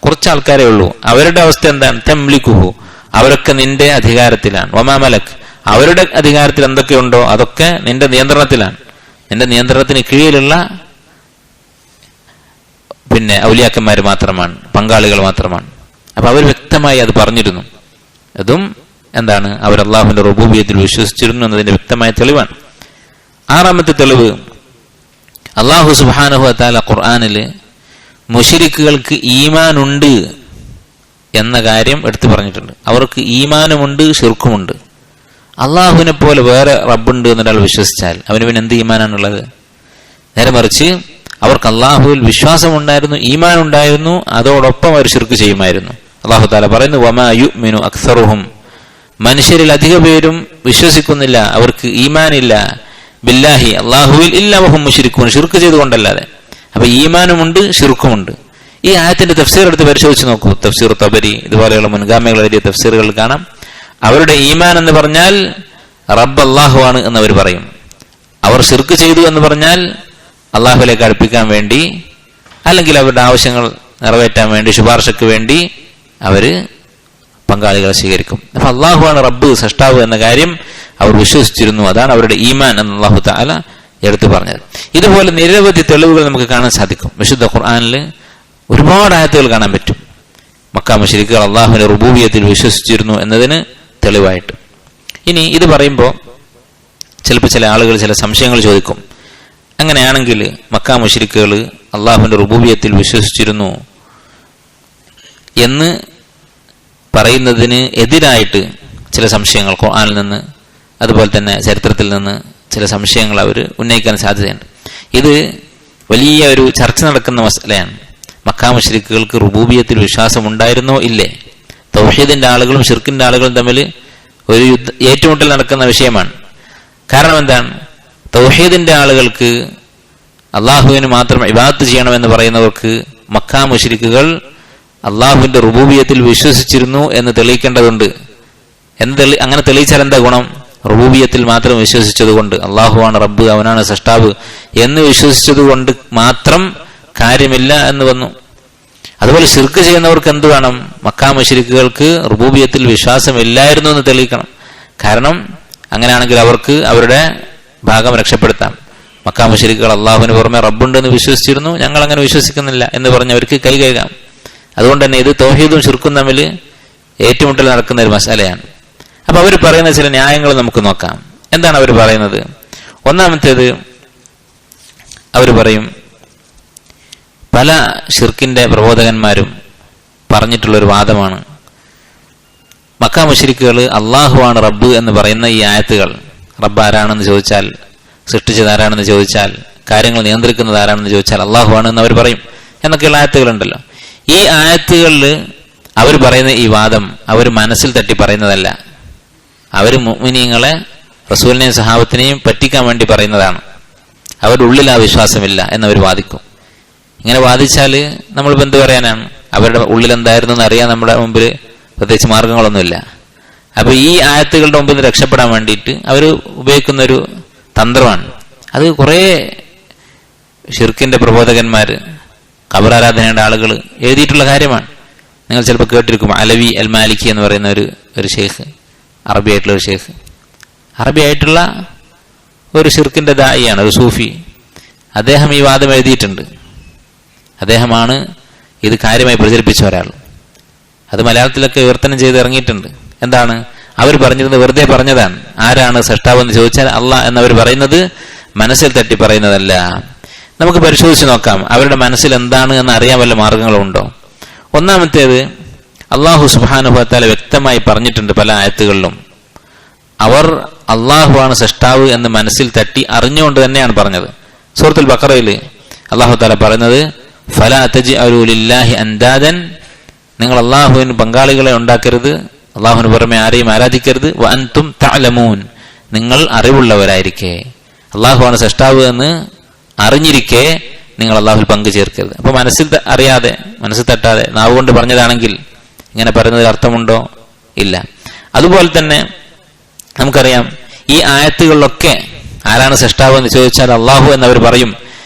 കുറച്ച് ആൾക്കാരേ ഉള്ളൂ. അവരുടെ അവസ്ഥ എന്താണ്? തംലികുഹു, അവരൊക്കെ നിന്റെ അധികാരത്തിലാണ്. വമാ മലക്, അവരുടെ അധികാരത്തിൽ എന്തൊക്കെയുണ്ടോ അതൊക്കെ നിന്റെ നിയന്ത്രണത്തിലാണ്. നിന്റെ നിയന്ത്രണത്തിന് കീഴിലുള്ള പിന്നെ ഔലിയാക്കന്മാർ മാത്രമാണ്, പങ്കാളികൾ മാത്രമാണ്. അപ്പൊ അവർ വ്യക്തമായി അത് പറഞ്ഞിരുന്നു. അതും എന്താണ്? അവർ അള്ളാഹുവിന്റെ റുബൂബിയത്തിൽ വിശ്വസിച്ചിരുന്നു എന്നതിന്റെ വ്യക്തമായ തെളിവാണ്. ആറാമത്തെ തെളിവ്, അള്ളാഹു സുബ്ഹാനഹു വ തആല ഖുർആനില് മുശ്രിക്കുകൾക്ക് ഈമാൻ ഉണ്ട് എന്ന കാര്യം എടുത്തു പറഞ്ഞിട്ടുണ്ട്. അവർക്ക് ഈമാനുമുണ്ട്, ശിർക്കുമുണ്ട്. അള്ളാഹുവിനെ പോലെ വേറെ റബ്ബുണ്ട് എന്നൊരാൾ വിശ്വസിച്ചാൽ അവന് പിന്നെ എന്ത് ഈമാനാണുള്ളത്? നേരെ മറിച്ച് അവർക്ക് അള്ളാഹുവിൽ വിശ്വാസമുണ്ടായിരുന്നു, ഈമാൻ ഉണ്ടായിരുന്നു, അതോടൊപ്പം അവർ ശിർക്ക് ചെയ്യുമായിരുന്നു. അള്ളാഹു തആല പറയുന്നു, വമാ യുഅ്മിനു അക്സറുഹും, മനുഷ്യരിൽ അധിക പേരും വിശ്വസിക്കുന്നില്ല, അവർക്ക് ഈമാനില്ല, ബില്ലാഹി അള്ളാഹുവിൽ, ഇല്ലാ വഹും മുശ്രിക്കൂൻ, ശിർക്ക് ചെയ്തുകൊണ്ടല്ലാതെ. അപ്പൊ ഈമാനുമുണ്ട്, ശിർക്കുമുണ്ട്. ഈ ആയത്തിന്റെ തഫ്സീർ എടുത്ത് പരിശോധിച്ച് നോക്കൂ. തഫ്സീർ തബരി ഇതുപോലെയുള്ള മുൻഗാമികൾ എഴുതിയ തഫ്സീറുകൾ കാണാം. അവരുടെ ഈമാൻ എന്ന് പറഞ്ഞാൽ റബ്ബ് അള്ളാഹു ആണ് എന്നവർ പറയും. അവർ ശിർക്ക് ചെയ്തു എന്ന് പറഞ്ഞാൽ അള്ളാഹുവിലേക്ക് അടുപ്പിക്കാൻ വേണ്ടി, അല്ലെങ്കിൽ അവരുടെ ആവശ്യങ്ങൾ നിറവേറ്റാൻ വേണ്ടി, ശുപാർശക്ക് വേണ്ടി അവര് പങ്കാളികളെ സ്വീകരിക്കും. അപ്പൊ അള്ളാഹുവാണ് റബ്ബ്, സൃഷ്ടാവ് എന്ന കാര്യം അവർ വിശ്വസിച്ചിരുന്നു. അതാണ് അവരുടെ ഈമാൻ എന്ന് അള്ളാഹു തആല എടുത്തു പറഞ്ഞത്. ഇതുപോലെ നിരവധി തെളിവുകൾ നമുക്ക് കാണാൻ സാധിക്കും. വിശുദ്ധ ഖുർആനിൽ ഒരുപാട് ആയത്തുകൾ കാണാൻ പറ്റും. മക്കാ മുശ്രിക്കുകൾ അള്ളാഹുവിന്റെ റുബൂബിയത്തിൽ വിശ്വസിച്ചിരുന്നു എന്നതിന് തെളിവായിട്ട്. ഇനി ഇത് പറയുമ്പോൾ ചിലപ്പോൾ ചില ആളുകൾ ചില സംശയങ്ങൾ ചോദിക്കും. അങ്ങനെയാണെങ്കിൽ മക്കാ മുശ്രിക്കുകൾ അള്ളാഹുവിന്റെ റുബൂബിയത്തിൽ വിശ്വസിച്ചിരുന്നു എന്ന് പറയുന്നതിന് എതിരായിട്ട് ചില സംശയങ്ങൾ ഖുർആനിൽ നിന്ന്, അതുപോലെ തന്നെ ചരിത്രത്തിൽ നിന്ന് ചില സംശയങ്ങൾ അവർ ഉന്നയിക്കാൻ സാധ്യതയുണ്ട്. ഇത് വലിയ ഒരു ചർച്ച നടക്കുന്ന മസലയാണ്. മക്കാ മുശ്രിക്കുകൾക്ക് റുബൂബിയത്തിൽ വിശ്വാസം ഉണ്ടായിരുന്നോ ഇല്ലേ? തൗഹീദിന്റെ ആളുകളും ശിർക്കിന്റെ ആളുകളും തമ്മിൽ ഒരു ഏറ്റുമുട്ടൽ നടക്കുന്ന വിഷയമാണ്. കാരണം എന്താണ്? തൗഹീദിന്റെ ആളുകൾക്ക് അള്ളാഹുവിന് മാത്രം ഇബാദത്ത് ചെയ്യണമെന്ന് പറയുന്നവർക്ക് മക്കാ മുശ്രിക്കുകൾ അള്ളാഹുവിന്റെ റുബൂബിയത്തിൽ വിശ്വസിച്ചിരുന്നു എന്ന് തെളിയിക്കേണ്ടതുണ്ട്. അങ്ങനെ തെളിയിച്ചാൽ എന്താ ഗുണം? റുബൂബിയത്തിൽ മാത്രം വിശ്വസിച്ചതുകൊണ്ട്, അള്ളാഹുവാണ് റബ്ബ്, അവനാണ് സൃഷ്ടാവ് എന്ന് വിശ്വസിച്ചതുകൊണ്ട് മാത്രം കാര്യമില്ല എന്ന് വന്നു. അതുപോലെ ശിർക്ക് ചെയ്യുന്നവർക്ക് എന്ത് വേണം? മക്കാ മുശ്രിക്കുകൾക്ക് റുബൂബിയത്തിൽ വിശ്വാസമില്ലായിരുന്നു എന്ന് തെളിയിക്കണം. കാരണം അങ്ങനെയാണെങ്കിൽ അവർക്ക് അവരുടെ ഭാഗം രക്ഷപ്പെടുത്താം. മക്കാ മുശ്രിക്കുകൾ അള്ളാഹുവിന് പുറമെ റബ്ബുണ്ടെന്ന് വിശ്വസിച്ചിരുന്നു, ഞങ്ങൾ അങ്ങനെ വിശ്വസിക്കുന്നില്ല എന്ന് പറഞ്ഞവർക്ക് കൈ കഴുകാം. അതുകൊണ്ട് തന്നെ ഇത് തൗഹീദും ശിർക്കും തമ്മിൽ ഏറ്റുമുട്ടൽ നടക്കുന്ന ഒരു മസാലയാണ്. അപ്പൊ അവർ പറയുന്ന ചില ന്യായങ്ങൾ നമുക്ക് നോക്കാം. എന്താണ് അവർ പറയുന്നത്? ഒന്നാമത്തേത്, അവർ പറയും പല ശിർക്കിന്റെ പ്രബോധകന്മാരും പറഞ്ഞിട്ടുള്ളൊരു വാദമാണ്, മക്കാ മുശ്രിക്കുകൾ അള്ളാഹുവാണ് റബ്ബ് എന്ന് പറയുന്ന ഈ ആയത്തുകൾ, റബ്ബ് ആരാണെന്ന് ചോദിച്ചാൽ, സൃഷ്ടിച്ചത് ആരാണെന്ന് ചോദിച്ചാൽ, കാര്യങ്ങൾ നിയന്ത്രിക്കുന്നത് ആരാണെന്ന് ചോദിച്ചാൽ അള്ളാഹുവാണ് എന്ന് അവർ പറയും എന്നൊക്കെയുള്ള ആയത്തുകളുണ്ടല്ലോ. ഈ ആയത്തുകളിൽ അവർ പറയുന്ന ഈ വാദം അവർ മനസ്സിൽ തട്ടി പറയുന്നതല്ല. അവർ മുഅ്മിനീങ്ങളെ, റസൂലിനെയും സഹാബത്തിനെയും പറ്റിക്കാൻ വേണ്ടി പറയുന്നതാണ്. അവരുടെ ഉള്ളിൽ ആ വിശ്വാസമില്ല എന്നവർ വാദിക്കും. ഇങ്ങനെ വാദിച്ചാൽ നമ്മളിപ്പോൾ എന്ത് പറയാനാണ്? അവരുടെ ഉള്ളിൽ എന്തായിരുന്നു എന്ന് അറിയാൻ നമ്മുടെ മുമ്പിൽ പ്രത്യേകിച്ച് മാർഗങ്ങളൊന്നുമില്ല. അപ്പൊ ഈ ആയത്തുകളുടെ മുമ്പിൽ നിന്ന് രക്ഷപ്പെടാൻ വേണ്ടിയിട്ട് അവർ ഉപയോഗിക്കുന്നൊരു തന്ത്രമാണ്. അത് കുറേ ഷിർക്കിന്റെ പ്രബോധകന്മാർ, ഖബറാരാധനയുടെ ആളുകൾ എഴുതിയിട്ടുള്ള കാര്യമാണ്. നിങ്ങൾ ചിലപ്പോൾ കേട്ടിരിക്കും, അലവി അൽ മാലിക്കി എന്ന് പറയുന്ന ഒരു ഷെയ്ഖ്, അറബിയായിട്ടുള്ള ഒരു ഷെയ്ഖ്, അറബിയായിട്ടുള്ള ഒരു ഷിർക്കിന്റെ ദായിയാണ്, ഒരു സൂഫി. അദ്ദേഹം ഈ വാദം എഴുതിയിട്ടുണ്ട്. അദ്ദേഹമാണ് ഇത് കാര്യമായി പ്രചരിപ്പിച്ച ഒരാൾ. അത് മലയാളത്തിലൊക്കെ വിവർത്തനം ചെയ്ത് ഇറങ്ങിയിട്ടുണ്ട്. എന്താണ് അവർ പറഞ്ഞിരുന്നത്? വെറുതെ പറഞ്ഞതാണ്. ആരാണ് സൃഷ്ടാവെന്ന് ചോദിച്ചാൽ അള്ളാഹ് എന്നവർ പറയുന്നത് മനസ്സിൽ തട്ടി പറയുന്നതല്ല. നമുക്ക് പരിശോധിച്ച് നോക്കാം അവരുടെ മനസ്സിൽ എന്താണ് എന്ന് അറിയാൻ വല്ല മാർഗങ്ങളുണ്ടോ. ഒന്നാമത്തേത്, അള്ളാഹു സുബ്ഹാനഹു വ തആല വ്യക്തമായി പറഞ്ഞിട്ടുണ്ട് പല ആയത്തുകളിലും. അവർ അള്ളാഹുവാണ് സൃഷ്ടാവ് എന്ന് മനസ്സിൽ തട്ടി അറിഞ്ഞുകൊണ്ട് തന്നെയാണ് പറഞ്ഞത്. സൂറത്തുൽ ബഖറയിൽ അള്ളാഹു തആല പറയുന്നത്, ഫലാ തജ്അലൂ ലില്ലാഹി അൻദാദൻ, നിങ്ങൾ അള്ളാഹുവിന് പങ്കാളികളെ ഉണ്ടാക്കരുത്, അള്ളാഹുവിന് പുറമെ ആരെയും ആരാധിക്കരുത്. വ അൻതും തഅലമൂൻ, നിങ്ങൾ അറിവുള്ളവരായിരിക്കെ, അള്ളാഹുവാണ് സൃഷ്ടാവ് എന്ന് അറിഞ്ഞിരിക്കെ നിങ്ങൾ അള്ളാഹുൽ പങ്കു ചേർക്കരുത്. അപ്പൊ മനസ്സിൽ അറിയാതെ, മനസ്സിൽ തട്ടാതെ നാവ് കൊണ്ട് പറഞ്ഞതാണെങ്കിൽ ഇങ്ങനെ പറയുന്നതിൽ അർത്ഥമുണ്ടോ? ഇല്ല. അതുപോലെ തന്നെ നമുക്കറിയാം ഈ ആയത്തുകളിലൊക്കെ ആരാണ് സൃഷ്ടാവ് എന്ന് ചോദിച്ചാൽ അള്ളാഹു എന്നവർ പറയും.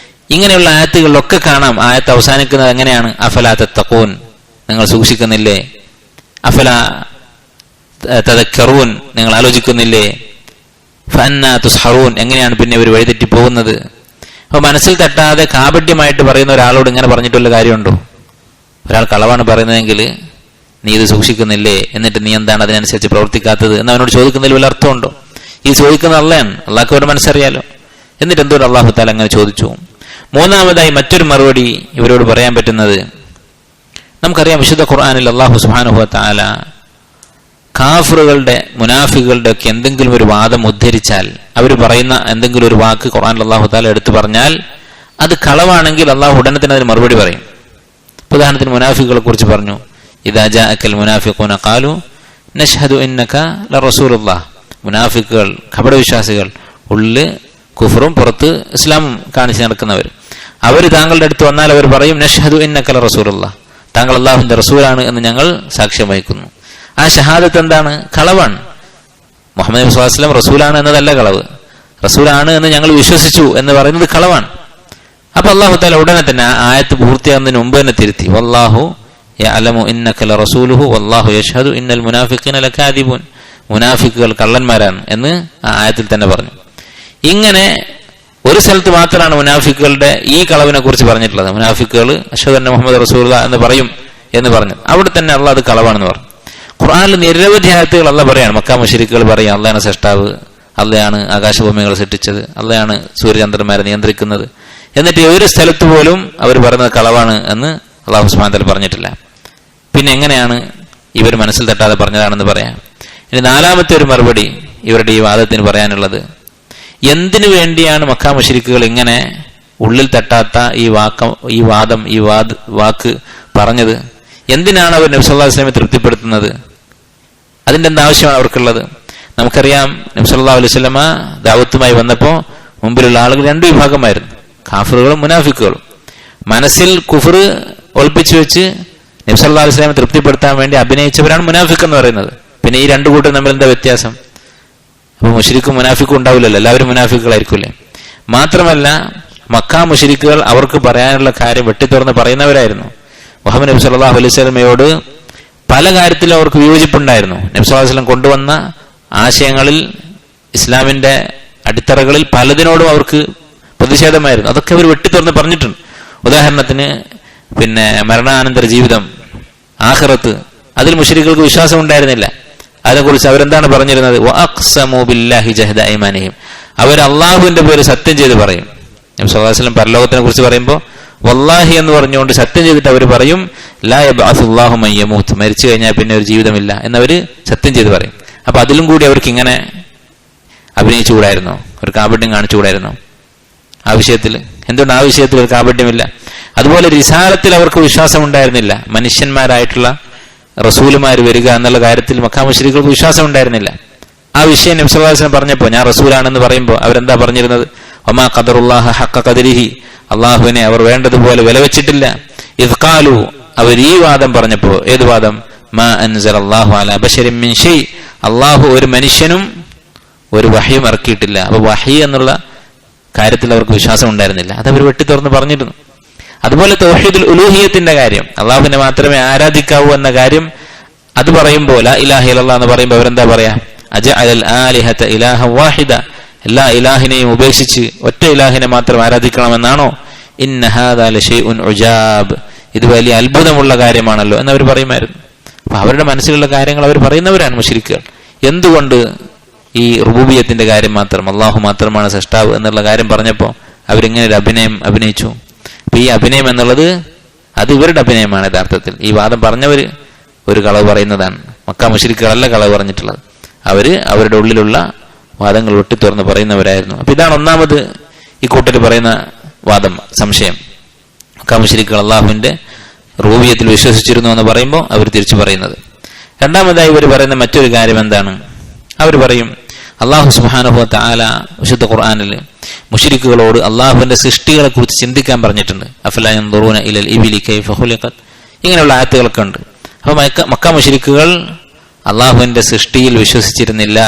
ഇങ്ങനെയുള്ള ആയത്തുകളിലൊക്കെ കാണാം ആയത്ത് അവസാനിക്കുന്നത് എങ്ങനെയാണ്? അഫലാ തത്തഖൂൻ, നിങ്ങൾ സൂക്ഷിക്കുന്നില്ലേ? അഫലാ തദക്കറൂൻ, നിങ്ങൾ ആലോചിക്കുന്നില്ലേ? ഫഅന്നാ തുസ്ഹറൂൻ, എങ്ങനെയാണ് പിന്നെ ഇവർ വഴിതെറ്റി പോകുന്നത്? അപ്പൊ മനസ്സിൽ തട്ടാതെ കാപട്യമായിട്ട് പറയുന്ന ഒരാളോട് ഇങ്ങനെ പറഞ്ഞിട്ടുള്ള കാര്യമുണ്ടോ? ഒരാൾ കളവാണ് പറയുന്നതെങ്കിൽ നീ ഇത് സൂക്ഷിക്കുന്നില്ലേ, എന്നിട്ട് നീ എന്താണ് അതിനനുസരിച്ച് പ്രവർത്തിക്കാത്തത് എന്ന് അവനോട് ചോദിക്കുന്നതിൽ വല്ല അർത്ഥമുണ്ടോ? ഈ ചോദിക്കുന്ന അള്ളയാണ്, അള്ളാഹ്ക്ക് അവരുടെ മനസ്സറിയാലോ. എന്നിട്ട് എന്തുകൊണ്ട് അള്ളാഹു തആല അങ്ങനെ ചോദിച്ചു? മൂന്നാമതായി മറ്റൊരു മറുപടി ഇവരോട് പറയാൻ പറ്റുന്നത്, നമുക്കറിയാം വിശുദ്ധ ഖുർആനിൽ അള്ളാഹു സുബ്ഹാനഹു വ തആല കാഫിറുകളുടെ, മുനാഫികളുടെ ഒക്കെ എന്തെങ്കിലും ഒരു വാദം ഉദ്ധരിച്ചാൽ, അവർ പറയുന്ന എന്തെങ്കിലും ഒരു വാക്ക് ഖുർആനിൽ അള്ളാഹു തആല എടുത്തു പറഞ്ഞാൽ അത് കളവാണെങ്കിൽ അള്ളാഹു ഉടനെ തന്നെ അതിന് മറുപടി പറയും. ഉദാഹരണത്തിന് മുനാഫികളെ കുറിച്ച് പറഞ്ഞു, ഇദാ ജാഅക്കൽ മുനാഫിഖൂന ഖാലു നശ്ഹദു ഇന്നക ലറസൂലുള്ളാഹ്. മുനാഫിക്കുകൾ, കപടവിശ്വാസികൾ, ഉള്ളില് കുഫറും പുറത്ത് ഇസ്ലാമും കാണിച്ച് നടക്കുന്നവർ, അവർ താങ്കളുടെ അടുത്ത് വന്നാൽ അവർ പറയും നശ്ഹദു ഇന്നക ലറസൂലുള്ളാഹ്, താങ്കൾ അള്ളാഹുവിന്റെ റസൂലാണ് എന്ന് ഞങ്ങൾ സാക്ഷ്യം വഹിക്കുന്നു. ആ ഷഹാദത്ത് എന്താണ്? കളവാണ്. മുഹമ്മദ് നബി സ്വല്ലല്ലാഹു അലൈഹി വസല്ലം റസൂലാണ് എന്നതല്ല കളവ്. റസൂലാണ് എന്ന് ഞങ്ങൾ വിശ്വസിച്ചു എന്ന് പറയുന്നത് കളവാണ്. അപ്പൊ അള്ളാഹു തആല ഉടനെ തന്നെ ആയത്ത് പൂർത്തിയാകുന്നതിന് മുമ്പ് തന്നെ തിരുത്തി, വല്ലാഹു യഅലമു ഇന്നക ലറസൂലുഹു വല്ലാഹു യശ്ഹദു ഇന്നൽ മുനാഫിഖീന ലകാദിബൂൻ, മുനാഫിക്കുകൾ കള്ളന്മാരാണ് എന്ന് ആ ആയത്തിൽ തന്നെ പറഞ്ഞു. ഇങ്ങനെ ഒരു സ്ഥലത്ത് മാത്രമാണ് മുനാഫിക്കുകളുടെ ഈ കളവിനെ കുറിച്ച് പറഞ്ഞിട്ടുള്ളത്. മുനാഫിക്കുകൾ അശ്ഹദു അന്ന മുഹമ്മദ് റസൂലുള്ളാഹ് എന്ന് പറയും എന്ന് പറഞ്ഞു. അവിടെ തന്നെ അള്ളാഹ് അത് കളവാണെന്ന് പറഞ്ഞു. ഖുർആനിൽ നിരവധി ആയത്തുകൾ അള്ളാഹ് പറയാണ്, മക്കാ മുശ്രിക്കുകൾ പറയും അള്ളാഹാണ് സൃഷ്ടാവ്, അള്ളയാണ് ആകാശഭൂമികൾ സൃഷ്ടിച്ചത്, അള്ളയാണ് സൂര്യചന്ദ്രന്മാരെ നിയന്ത്രിക്കുന്നത്. എന്നിട്ട് ഒരു സ്ഥലത്ത് പോലും അവർ പറയുന്നത് കളവാണ് എന്ന് അള്ളാഹു സുബ്ഹാനഹു വ തആല പറഞ്ഞിട്ടില്ല. പിന്നെ എങ്ങനെയാണ് ഇവർ മനസ്സിൽ തട്ടാതെ പറഞ്ഞതാണെന്ന് പറയാം? ഇനി നാലാമത്തെ ഒരു മറുപടി ഇവരുടെ ഈ വാദത്തിന് പറയാനുള്ളത്, എന്തിനു വേണ്ടിയാണ് മക്കാ മുശ്രിക്കുകൾ ഇങ്ങനെ ഉള്ളിൽ തട്ടാത്ത ഈ വാക്ക് പറഞ്ഞത്? എന്തിനാണ് അവർ നബി സല്ലല്ലാഹു അലൈഹി വസല്ലമയെ തൃപ്തിപ്പെടുത്തുന്നത്? അതിന്റെ എന്താവശ്യമാണ് അവർക്കുള്ളത്? നമുക്കറിയാം നബി സല്ലല്ലാഹു അലൈഹി വസല്ലമ ദഅവത്തുമായി വന്നപ്പോൾ മുമ്പിലുള്ള ആളുകൾ രണ്ട് വിഭാഗമായിരുന്നു, കാഫിറുകളും മുനാഫിക്കുകളും. മനസ്സിൽ കുഫർ ഒളിപ്പിച്ചു വെച്ച് നബി സല്ലല്ലാഹു അലൈഹി വസല്ലമയെ തൃപ്തിപ്പെടുത്താൻ വേണ്ടി അഭിനയിച്ചവരാണ് മുനാഫിക്ക് എന്ന് പറയുന്നത്. പിന്നെ ഈ രണ്ടു കൂട്ടരും തമ്മിൽ എന്താ വ്യത്യാസം? അപ്പൊ മുശ്രിക്കും മുനാഫിക്കും ഉണ്ടാവില്ലല്ലോ, എല്ലാവരും മുനാഫിക്കുകളായിരിക്കില്ലേ? മാത്രമല്ല മക്കാ മുശ്രിക്കുകൾ അവർക്ക് പറയാനുള്ള കാര്യം വെട്ടിത്തുറന്ന് പറയുന്നവരായിരുന്നു. മുഹമ്മദ് നബി സല്ലല്ലാഹു അലൈഹി വസല്ലമയോട് പല കാര്യത്തിലും അവർക്ക് വിയോജിപ്പുണ്ടായിരുന്നു. നബി സല്ലല്ലാഹു അലൈഹി വസല്ലം കൊണ്ടുവന്ന ആശയങ്ങളിൽ, ഇസ്ലാമിന്റെ അടിത്തറകളിൽ പലതിനോടും അവർക്ക് പ്രതിഷേധമായിരുന്നു. അതൊക്കെ അവർ വെട്ടിത്തുറന്ന് പറഞ്ഞിട്ടുണ്ട്. ഉദാഹരണത്തിന് മരണാനന്തര ജീവിതം, ആഖിറത്ത്, അതിൽ മുശ്രിക്കുകൾക്ക് വിശ്വാസം ഉണ്ടായിരുന്നില്ല. അതിനെക്കുറിച്ച് അവരെന്താണ് പറഞ്ഞിരുന്നത്? വഅഖ്സമു ബില്ലാഹി ജഹദ ഐമാനിഹിം, അവർ അള്ളാഹുവിന്റെ പേര് സത്യം ചെയ്ത് പറയും. നബി സല്ലല്ലാഹു അലൈഹി വസല്ലം പരലോകത്തിനെ കുറിച്ച് പറയുമ്പോൾ വല്ലാഹി എന്ന് പറഞ്ഞുകൊണ്ട് സത്യം ചെയ്തിട്ട് അവർ പറയും ലാ യബ്അസുല്ലാഹു മൻ യമൂത്ത്, മരിച്ചു കഴിഞ്ഞാൽ പിന്നെ ഒരു ജീവിതമില്ല എന്നവർ സത്യം ചെയ്ത് പറയും. അപ്പൊ അതിലും കൂടി അവർക്ക് ഇങ്ങനെ അഭിനയിച്ചുകൂടായിരുന്നോ? ഒരു കാപട്യം കാണിച്ചുകൂടായിരുന്നോ ആ വിഷയത്തിൽ? എന്തുകൊണ്ട് ആ വിഷയത്തിൽ ഒരു കാപട്യമില്ല? അതുപോലെ റിസാലത്തിൽ അവർക്ക് വിശ്വാസം ഉണ്ടായിരുന്നില്ല. മനുഷ്യന്മാരായിട്ടുള്ള റസൂലുമാർ വരിക എന്നുള്ള കാര്യത്തിൽ മക്കാ മുശ്രിക്കുകൾക്ക് വിശ്വാസം ഉണ്ടായിരുന്നില്ല. ആ വിഷയം നബി സല്ലല്ലാഹു അലൈഹി വസല്ലം പറഞ്ഞപ്പോൾ, ഞാൻ റസൂലാണെന്ന് പറയുമ്പോൾ അവരെന്താ പറഞ്ഞിരുന്നത്? വമാ ഖദറുല്ലാഹ ഹഖ ഖദരിഹി, അള്ളാഹുവിനെ അവർ വേണ്ടതുപോലെ വില വെച്ചിട്ടില്ല. ഇദ് ഖാലു, അവർ ഈ വാദം പറഞ്ഞപ്പോൾ, ഏത് വാദം? മാ അൻസലല്ലാഹു അലാ ബശരിൻ മിൻ ഷൈ, അള്ളാഹു ഒരു മനുഷ്യനും ഒരു വഹയും ഇറക്കിയിട്ടില്ല. അപ്പൊ വഹി എന്നുള്ള കാര്യത്തിൽ അവർക്ക് വിശ്വാസം ഉണ്ടായിരുന്നില്ല. അത് അവർ വെട്ടിത്തുറന്ന് പറഞ്ഞിരുന്നു. അതുപോലെ തൗഹീദുൽ ഉലൂഹിയത്തിന്റെ കാര്യം, അള്ളാഹുവിനെ മാത്രമേ ആരാധിക്കാവൂ എന്ന കാര്യം, അത് പറയുമ്പോൾ ലാ ഇലാഹ ഇല്ലല്ലാഹ് എന്ന് പറയുമ്പോൾ അവരെന്താ പറയാ? അജഅലൽ ആലിഹത ഇലാഹൻ വാഹിദ, എല്ലാ ഇലാഹിനെയും ഉപേക്ഷിച്ച് ഒറ്റ ഇലാഹിനെ മാത്രം ആരാധിക്കണമെന്നാണോ? ഇന്ന ഹാദാ ലശൈഉൻ ഉജാബ്, ഇത് വലിയ അത്ഭുതമുള്ള കാര്യമാണല്ലോ എന്നവർ പറയുമായിരുന്നു. അപ്പൊ അവരുടെ മനസ്സിലുള്ള കാര്യങ്ങൾ അവർ പറയുന്നവരാണ് മുശ്രിക്കുകൾ. എന്തുകൊണ്ട് ഈ റുബൂബിയത്തിന്റെ കാര്യം മാത്രം, അള്ളാഹു മാത്രമാണ് സൃഷ്ടാവ് എന്നുള്ള കാര്യം പറഞ്ഞപ്പോൾ അവരിങ്ങനെ ഒരു അഭിനയം അഭിനയിച്ചു? അപ്പൊ ഈ അഭിനയം എന്നുള്ളത് അത് ഇവരുടെ അഭിനയമാണ്. യഥാർത്ഥത്തിൽ ഈ വാദം പറഞ്ഞവർ ഒരു കളവ് പറയുന്നതാണ്. മക്കാ മുശ്രിക്കുകളല്ല കളവ് പറഞ്ഞിട്ടുള്ളത്. അവര് അവരുടെ ഉള്ളിലുള്ള വാദങ്ങൾ വെട്ടിത്തുറന്ന് പറയുന്നവരായിരുന്നു. അപ്പൊ ഇതാണ് ഒന്നാമത് ഈ കൂട്ടർ പറയുന്ന വാദം, സംശയം. മക്കാ മുശ്രിക്കുകൾ അള്ളാഹുവിന്റെ റുബൂബിയത്തിൽ വിശ്വസിച്ചിരുന്നു എന്ന് പറയുമ്പോൾ അവർ തിരിച്ചു പറയുന്നത്. രണ്ടാമതായി ഇവർ പറയുന്ന മറ്റൊരു കാര്യം എന്താണ്? അവർ പറയും അള്ളാഹു സുബ്ഹാനഹു വ തആല വിശുദ്ധ ഖുർആനിൽ മുശ്രിക്കുകളോട് അള്ളാഹുവിന്റെ സൃഷ്ടികളെ കുറിച്ച് ചിന്തിക്കാൻ പറഞ്ഞിട്ടുണ്ട്. അഫലാ യൻദുറൂന ഇലൽ ഇബിലി കൈഫ ഖുലിഖത്, ഇങ്ങനെയുള്ള ആയത്തുകളൊക്കെ ഉണ്ട്. അപ്പൊ മക്ക മുശ്രിക്കുകൾ അള്ളാഹുവിന്റെ സൃഷ്ടിയിൽ വിശ്വസിച്ചിരുന്നില്ല.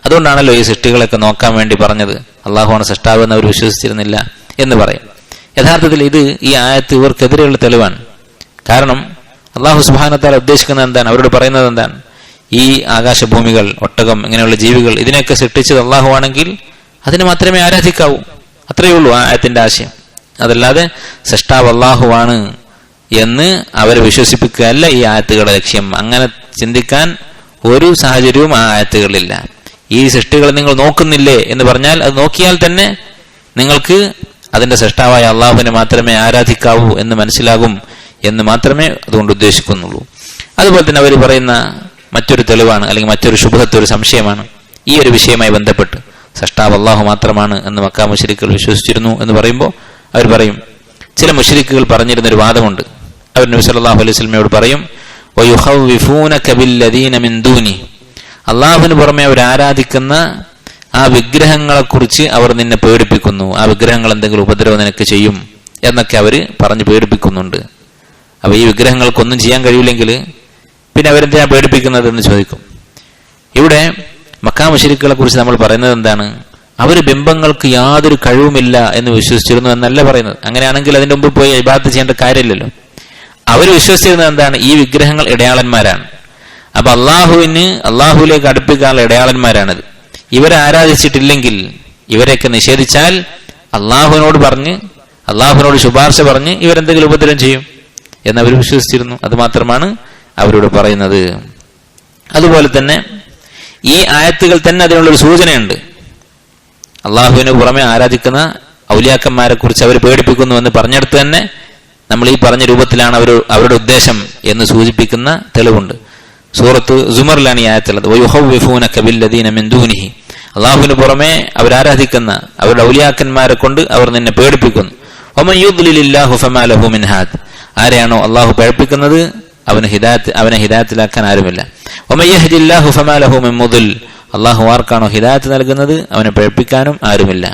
അതുകൊണ്ടാണല്ലോ ഈ സൃഷ്ടികളൊക്കെ നോക്കാൻ വേണ്ടി പറഞ്ഞത്. അള്ളാഹുവാണ് സൃഷ്ടാവ് എന്ന് അവർ വിശ്വസിച്ചിരുന്നില്ല എന്ന് പറയും. യഥാർത്ഥത്തിൽ ഇത് ഈ ആയത്ത് ഇവർക്കെതിരെയുള്ള തെളിവാണ്. കാരണം അള്ളാഹു സുബ്ഹാനഹു വ തആല ഉദ്ദേശിക്കുന്നത് എന്താണ്? അവരോട് പറയുന്നത് എന്താണ്? ഈ ആകാശഭൂമികൾ, ഒട്ടകം, ഇങ്ങനെയുള്ള ജീവികൾ, ഇതിനെയൊക്കെ സൃഷ്ടിച്ചത് അള്ളാഹു ആണെങ്കിൽ അതിനെ മാത്രമേ ആരാധിക്കാവൂ. അത്രയേ ഉള്ളൂ ആ ആയത്തിന്റെ ആശയം. അതല്ലാതെ സൃഷ്ടാവ് അള്ളാഹുവാണ് എന്ന് അവരെ വിശ്വസിപ്പിക്കുകയല്ല ഈ ആയത്തുകളുടെ ലക്ഷ്യം. അങ്ങനെ ചിന്തിക്കാൻ ഒരു സാഹചര്യവും ആ ആയത്തുകളിലില്ല. ഈ സൃഷ്ടികളെ നിങ്ങൾ നോക്കുന്നില്ലേ എന്ന് പറഞ്ഞാൽ അത് നോക്കിയാൽ തന്നെ നിങ്ങൾക്ക് അതിന്റെ സൃഷ്ടാവായ അള്ളാഹുവിനെ മാത്രമേ ആരാധിക്കാവൂ എന്ന് മനസ്സിലാകും എന്ന് മാത്രമേ അതുകൊണ്ട് ഉദ്ദേശിക്കുന്നുള്ളൂ. അതുപോലെ തന്നെ അവർ പറയുന്ന മറ്റൊരു തെളിവാണ്, അല്ലെങ്കിൽ മറ്റൊരു ശുഭത്തൊരു സംശയമാണ് ഈ ഒരു വിഷയവുമായി ബന്ധപ്പെട്ട്. സൃഷ്ടാവ് അള്ളാഹു മാത്രമാണ് എന്ന് മക്കാ മുശ്രിക്കുകൾ വിശ്വസിച്ചിരുന്നു എന്ന് പറയുമ്പോൾ അവർ പറയും, ചില മുശ്രിക്കുകൾ പറഞ്ഞിരുന്നൊരു വാദമുണ്ട്. അവർ നബി സല്ലല്ലാഹു അലൈഹി വസല്ലമയോട് പറയും വയുഖവ്വിഫൂനക ബില്ലദീന മിൻ ദൂനി, അള്ളാഹുവിന് പുറമെ അവർ ആരാധിക്കുന്ന ആ വിഗ്രഹങ്ങളെ കുറിച്ച് അവർ നിന്നെ പേടിപ്പിക്കുന്നു. ആ വിഗ്രഹങ്ങൾ എന്തെങ്കിലും ഉപദ്രവം നിനക്ക് ചെയ്യും എന്നൊക്കെ അവർ പറഞ്ഞ് പേടിപ്പിക്കുന്നുണ്ട്. അപ്പൊ ഈ വിഗ്രഹങ്ങൾക്കൊന്നും ചെയ്യാൻ കഴിയില്ലെങ്കിൽ പിന്നെ അവരെന്തിനാ പേടിപ്പിക്കുന്നത് എന്ന് ചോദിക്കും. ഇവിടെ മക്കാ മുശ്രിക്കുകളെ കുറിച്ച് നമ്മൾ പറയുന്നത് എന്താണ്? അവർ ബിംബങ്ങൾക്ക് യാതൊരു കഴിവുമില്ല എന്ന് വിശ്വസിച്ചിരുന്നു എന്നല്ല പറയുന്നത്. അങ്ങനെയാണെങ്കിൽ അതിന്റെ മുമ്പ് പോയി ഇബാദത്ത് ചെയ്യേണ്ട കാര്യമില്ലല്ലോ. അവർ വിശ്വസിച്ചിരുന്നത് എന്താണ്? ഈ വിഗ്രഹങ്ങൾ ഇടയാളന്മാരാണ്. അപ്പൊ അള്ളാഹുവിലേക്ക് അടുപ്പിക്കാനുള്ള ഇടയാളന്മാരാണിത്. ഇവരെ ആരാധിച്ചിട്ടില്ലെങ്കിൽ, ഇവരെയൊക്കെ നിഷേധിച്ചാൽ അള്ളാഹുവിനോട് ശുപാർശ പറഞ്ഞ് ഇവരെന്തെങ്കിലും ഉപദ്രവം ചെയ്യും എന്നവർ വിശ്വസിച്ചിരുന്നു. അത് മാത്രമാണ് അവരോട് പറയുന്നത്. അതുപോലെ തന്നെ ഈ ആയത്തുകൾ തന്നെ അതിനുള്ളൊരു സൂചനയുണ്ട്. അള്ളാഹുവിന് പുറമെ ആരാധിക്കുന്ന ഔലിയാക്കന്മാരെ കുറിച്ച് അവർ പേടിപ്പിക്കുന്നു എന്ന് പറഞ്ഞെടുത്ത് തന്നെ നമ്മൾ ഈ പറഞ്ഞ രൂപത്തിലാണ് അവരുടെ ഉദ്ദേശം എന്ന് സൂചിപ്പിക്കുന്ന തെളിവുണ്ട്. സൂറത്ത് സുമറിലാണ് ഈ ആയത്തുള്ളത്. വയുഖവ്വിഫൂനക ബില്ലദീന മിൻ ദൂനിഹി, അള്ളാഹുവിന് പുറമെ അവരാരാധിക്കുന്ന അവരുടെ ഔലിയാക്കന്മാരെ കൊണ്ട് അവർ നിന്നെ പേടിപ്പിക്കുന്നു. വമൻ യുദ്ലിലില്ലാഹു ഫമാ ലഹു മിൻ ഹാദ്, ആരെയാണോ അള്ളാഹു പേടിപ്പിക്കുന്നത് അവനെ ഹിദായത്തിലാക്കാൻ ആരുമില്ല. വമൻ യഹ്ദില്ലാഹു ഫമാ ലഹു മിൻ മുദ്ൽ, അള്ളാഹു ആർക്കാണോ ഹിദായത്ത് നൽകുന്നത് അവനെ പേടിപ്പിക്കാനും ആരുമില്ല.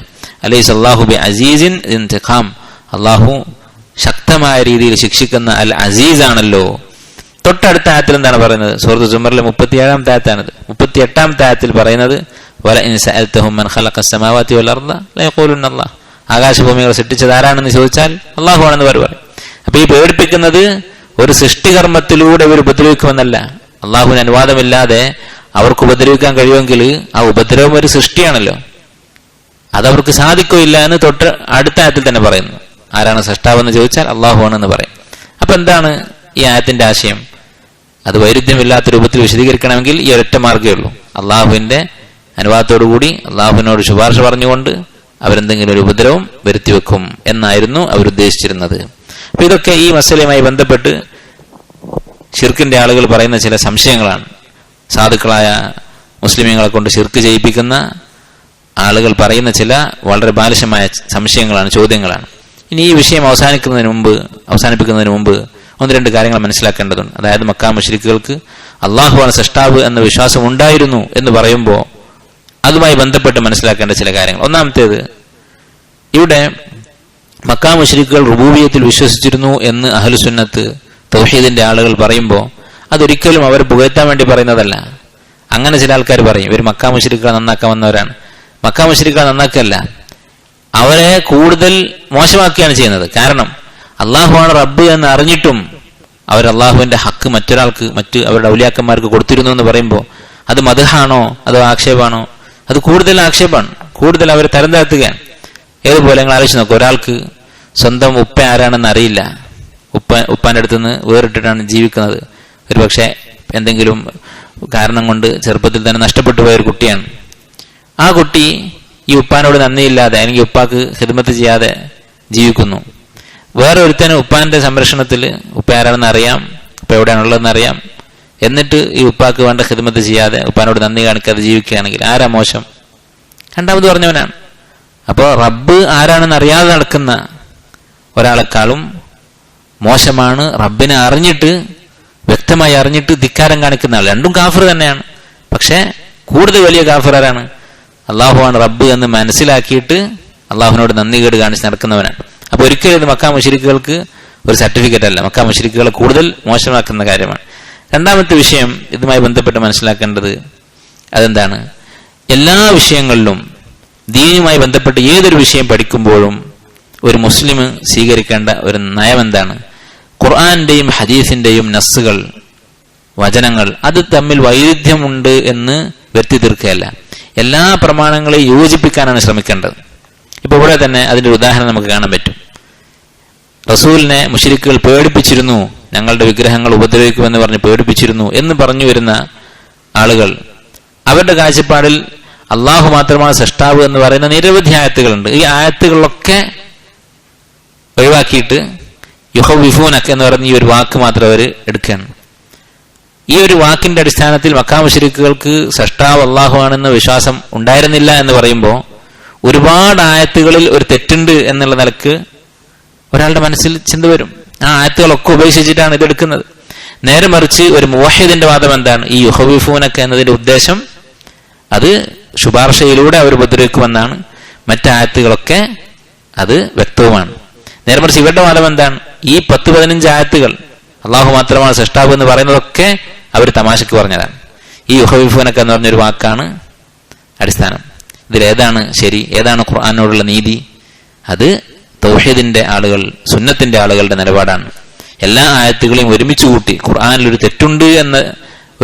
അലൈസ അല്ലാഹു ബിഅസീസിൻ ഇന്തിഖാം, അള്ളാഹു ശക്തമായ രീതിയിൽ ശിക്ഷിക്കുന്ന അൽ അസീസ് ആണല്ലോ. തൊട്ടടുത്ത ആയത്തിൽ എന്താണ് പറയുന്നത്? സൂറത്ത് സുമറിലെ 37-ാമത്തെ ആയത്താണിത്. 38-ാമത്തെ ആയത്തിൽ പറയുന്നത് വലഇൻ സഅൽതഹും മൻ ഖലഖസ് സമാവാതി വൽ അർദ ലയഖൂലുന്ന അല്ലാഹ്, ആകാശഭൂമികൾ സൃഷ്ടിച്ചത് ആരാണെന്ന് ചോദിച്ചാൽ അള്ളാഹു ആണെന്ന് പറയും. അപ്പൊ ഈ പേടിപ്പിക്കുന്നത് ഒരു സൃഷ്ടികർമ്മത്തിലൂടെ ഇവർ ഉപദ്രവിക്കുമെന്നല്ല. അള്ളാഹുവിന് അനുവാദമില്ലാതെ അവർക്ക് ഉപദ്രവിക്കാൻ കഴിയുമെങ്കിൽ ആ ഉപദ്രവം ഒരു സൃഷ്ടിയാണല്ലോ, അതവർക്ക് സാധിക്കില്ല എന്ന് തൊട്ട് അടുത്ത ആയത്തിൽ തന്നെ പറയുന്നു. ആരാണ് സൃഷ്ടാവെന്ന് ചോദിച്ചാൽ അള്ളാഹു ആണെന്ന് പറയും. അപ്പൊ എന്താണ് ഈ ആയത്തിന്റെ ആശയം? അത് വൈരുദ്ധ്യമില്ലാത്ത രൂപത്തിൽ വിശദീകരിക്കണമെങ്കിൽ ഈ ഒരൊറ്റ മാർഗ്ഗമേ ഉള്ളൂ. അള്ളാഹുവിന്റെ അനുവാദത്തോടുകൂടി അള്ളാഹുവിനോട് ശുപാർശ പറഞ്ഞുകൊണ്ട് അവരെന്തെങ്കിലും ഒരു ഉപദ്രവം വരുത്തിവെക്കും എന്നായിരുന്നു അവരുദ്ദേശിച്ചിരുന്നത്. അപ്പൊ ഇതൊക്കെ ഈ മസലയുമായി ബന്ധപ്പെട്ട് ശിർക്കിന്റെ ആളുകൾ പറയുന്ന ചില സംശയങ്ങളാണ്. സാധുക്കളായ മുസ്ലിമീങ്ങളെ കൊണ്ട് ശിർക്ക് ചെയ്യിപ്പിക്കുന്ന ആളുകൾ പറയുന്ന ചില വളരെ ബാലിശമായ സംശയങ്ങളാണ്, ചോദ്യങ്ങളാണ്. ഇനി ഈ വിഷയം അവസാനിപ്പിക്കുന്നതിന് മുമ്പ് ഒന്ന് രണ്ട് കാര്യങ്ങൾ മനസ്സിലാക്കേണ്ടതുണ്ട്. അതായത് മക്കാ മുശ്രിക്കുകൾക്ക് അള്ളാഹുവാണ് സൃഷ്ടാവ് എന്ന വിശ്വാസം ഉണ്ടായിരുന്നു എന്ന് പറയുമ്പോൾ അതുമായി ബന്ധപ്പെട്ട് മനസ്സിലാക്കേണ്ട ചില കാര്യങ്ങൾ. ഒന്നാമത്തേത്, ഇവിടെ മക്കാ മുശ്രിക്കുകൾ റുബൂബിയത്തിൽ വിശ്വസിച്ചിരുന്നു എന്ന് അഹ്ലുസുന്നത്ത് തൗഹീദിന്റെ ആളുകൾ പറയുമ്പോൾ അതൊരിക്കലും അവർ പുകഴ്ത്താൻ വേണ്ടി പറയുന്നതല്ല. അങ്ങനെ ചില ആൾക്കാർ പറയും ഇവർ മക്കാ മുശ്രിക്കുകളെ നന്നാക്കാൻ വന്നവരാണ്. മക്കാ മുശ്രിക്കുകളെ നന്നാക്കല്ല, അവരെ കൂടുതൽ മോശമാക്കുകയാണ് ചെയ്യുന്നത്. കാരണം അള്ളാഹുവാണ് റബ്ബ് എന്ന് അറിഞ്ഞിട്ടും അവർ അള്ളാഹുവിന്റെ ഹക്ക് മറ്റൊരാൾക്ക്, അവരുടെ ഔലിയാക്കന്മാർക്ക് കൊടുത്തിരുന്നു എന്ന് പറയുമ്പോൾ അത് മദ്ഹാണോ അതോ ആക്ഷേപമാണോ? അത് കൂടുതൽ ആക്ഷേപമാണ്, കൂടുതൽ അവരെ തരം താഴ്ത്തുകയാണ്. ഏതുപോലെ നിങ്ങൾ ആലോചിച്ച് നോക്കുക, ഒരാൾക്ക് സ്വന്തം ഉപ്പ ആരാണെന്ന് അറിയില്ല, ഉപ്പാന്റെ അടുത്ത് നിന്ന് വേറിട്ടിട്ടാണ് ജീവിക്കുന്നത്. ഒരുപക്ഷെ എന്തെങ്കിലും കാരണം കൊണ്ട് ചെറുപ്പത്തിൽ തന്നെ നഷ്ടപ്പെട്ടു പോയ ഒരു കുട്ടിയാണ്. ആ കുട്ടി ഈ ഉപ്പാനോട് നന്ദിയില്ലാതെ അല്ലെങ്കിൽ ഉപ്പാക്ക് ഖിദ്മത്ത് ചെയ്യാതെ ജീവിക്കുന്നു. വേറെ ഒരുത്തന് ഉപ്പാന്റെ സംരക്ഷണത്തിൽ ഉപ്പ ആരാണെന്ന് അറിയാം, ഉപ്പ എവിടെയാണുള്ളതെന്ന് അറിയാം, എന്നിട്ട് ഈ ഉപ്പാക്ക് വേണ്ട ഖിദ്മത്ത് ചെയ്യാതെ ഉപ്പാനോട് നന്ദി കാണിക്കാതെ ജീവിക്കുകയാണെങ്കിൽ ആരാ മോശം? രണ്ടാമത് പറഞ്ഞവനാണ്. അപ്പോൾ റബ്ബ് ആരാണെന്ന് അറിയാതെ നടക്കുന്ന ഒരാളെക്കാളും മോശമാണ് റബ്ബിനെ അറിഞ്ഞിട്ട്, വ്യക്തമായി അറിഞ്ഞിട്ട് ധിക്കാരം കാണിക്കുന്ന ആൾ. രണ്ടും കാഫിർ തന്നെയാണ്. പക്ഷെ കൂടുതൽ വലിയ കാഫിർ ആരാണ്? അള്ളാഹുവാണ് റബ്ബ് എന്ന് മനസ്സിലാക്കിയിട്ട് അള്ളാഹുവിനോട് നന്ദി കേട് കാണിച്ച് നടക്കുന്നവനാണ്. അപ്പൊ ഒരിക്കലും ഇത് മക്കാ മുശ്രിക്കുകൾക്ക് ഒരു സർട്ടിഫിക്കറ്റ് അല്ല, മക്കാ മുശ്രിക്കുകളെ കൂടുതൽ മോശമാക്കുന്ന കാര്യമാണ്. രണ്ടാമത്തെ വിഷയം ഇതുമായി ബന്ധപ്പെട്ട് മനസ്സിലാക്കേണ്ടത് അതെന്താണ്? എല്ലാ വിഷയങ്ങളിലും ദീനുമായി ബന്ധപ്പെട്ട് ഏതൊരു വിഷയം പഠിക്കുമ്പോഴും ഒരു മുസ്ലിം സ്വീകരിക്കേണ്ട ഒരു നയം എന്താണ്? ഖുർആന്റെയും ഹദീസിന്റെയും നസ്സുകൾ, വചനങ്ങൾ അത് തമ്മിൽ വൈരുദ്ധ്യമുണ്ട് എന്ന് വരുത്തി തീർക്കുകയല്ല, എല്ലാ പ്രമാണങ്ങളെയും യോജിപ്പിക്കാനാണ് ശ്രമിക്കേണ്ടത്. ഇപ്പൊ ഇവിടെ തന്നെ അതിന്റെ ഉദാഹരണം നമുക്ക് കാണാൻ പറ്റും. റസൂലിനെ മുശ്രിക്കുകൾ പേടിപ്പിച്ചിരുന്നു, ഞങ്ങളുടെ വിഗ്രഹങ്ങൾ ഉപദ്രവിക്കുമെന്ന് പറഞ്ഞ് പേടിപ്പിച്ചിരുന്നു എന്ന് പറഞ്ഞു വരുന്ന ആളുകൾ, അവരുടെ കാഴ്ചപ്പാടിൽ അള്ളാഹു മാത്രമാണ് സൃഷ്ടാവ് എന്ന് പറയുന്ന നിരവധി ആയത്തുകളുണ്ട്. ഈ ആയത്തുകളിലൊക്കെ ഒഴിവാക്കിയിട്ട് യുഹവിഫൂനക്ക് എന്ന് പറഞ്ഞ ഈ ഒരു വാക്ക് മാത്രം അവർ എടുക്കുകയാണ്. ഈ ഒരു വാക്കിന്റെ അടിസ്ഥാനത്തിൽ മക്കാ മുശ്രിക്കുകൾക്ക് സൃഷ്ടാവ് അള്ളാഹു ആണെന്ന വിശ്വാസം ഉണ്ടായിരുന്നില്ല എന്ന് പറയുമ്പോൾ ഒരുപാട് ആയത്തുകളിൽ ഒരു തെറ്റുണ്ട് എന്നുള്ള നിലക്ക് ഒരാളുടെ മനസ്സിൽ ചിന്ത വരും. ആ ആയത്തുകളൊക്കെ ഉപേക്ഷിച്ചിട്ടാണ് ഇതെടുക്കുന്നത്. നേരെ മറിച്ച് ഒരു മുവഹിദിന്റെ വാദം എന്താണ്? ഈ യുഹവിഫൂനക്ക് എന്നതിന്റെ ഉദ്ദേശം അത് ശുപാർശയിലൂടെ അവർ ഉപദ്രവിക്കുമെന്നാണ്. മറ്റായത്തുകളൊക്കെ അത് വ്യക്തവുമാണ്. നേരെ മറിച്ച് ഇവരുടെ വാദം എന്താണ്? ഈ 10-15 ആയത്തുകൾ അള്ളാഹു മാത്രമാണ് സൃഷ്ടാവ് എന്ന് പറയുന്നതൊക്കെ അവർ തമാശക്ക് പറഞ്ഞതാണ്. ഈ യുഹവിഫൂനക്ക് എന്ന് പറഞ്ഞൊരു വാക്കാണ് അടിസ്ഥാനം. ഇതിലേതാണ് ശരി, ഏതാണ് ഖുർആനോടുള്ള നീതി? അത് തൗഹീദിന്റെ ആളുകൾ, സുന്നത്തിന്റെ ആളുകളുടെ നിലപാടാണ്. എല്ലാ ആയത്തുകളെയും ഒരുമിച്ച് കൂട്ടി ഖുർആനിലൊരു തെറ്റുണ്ട് എന്ന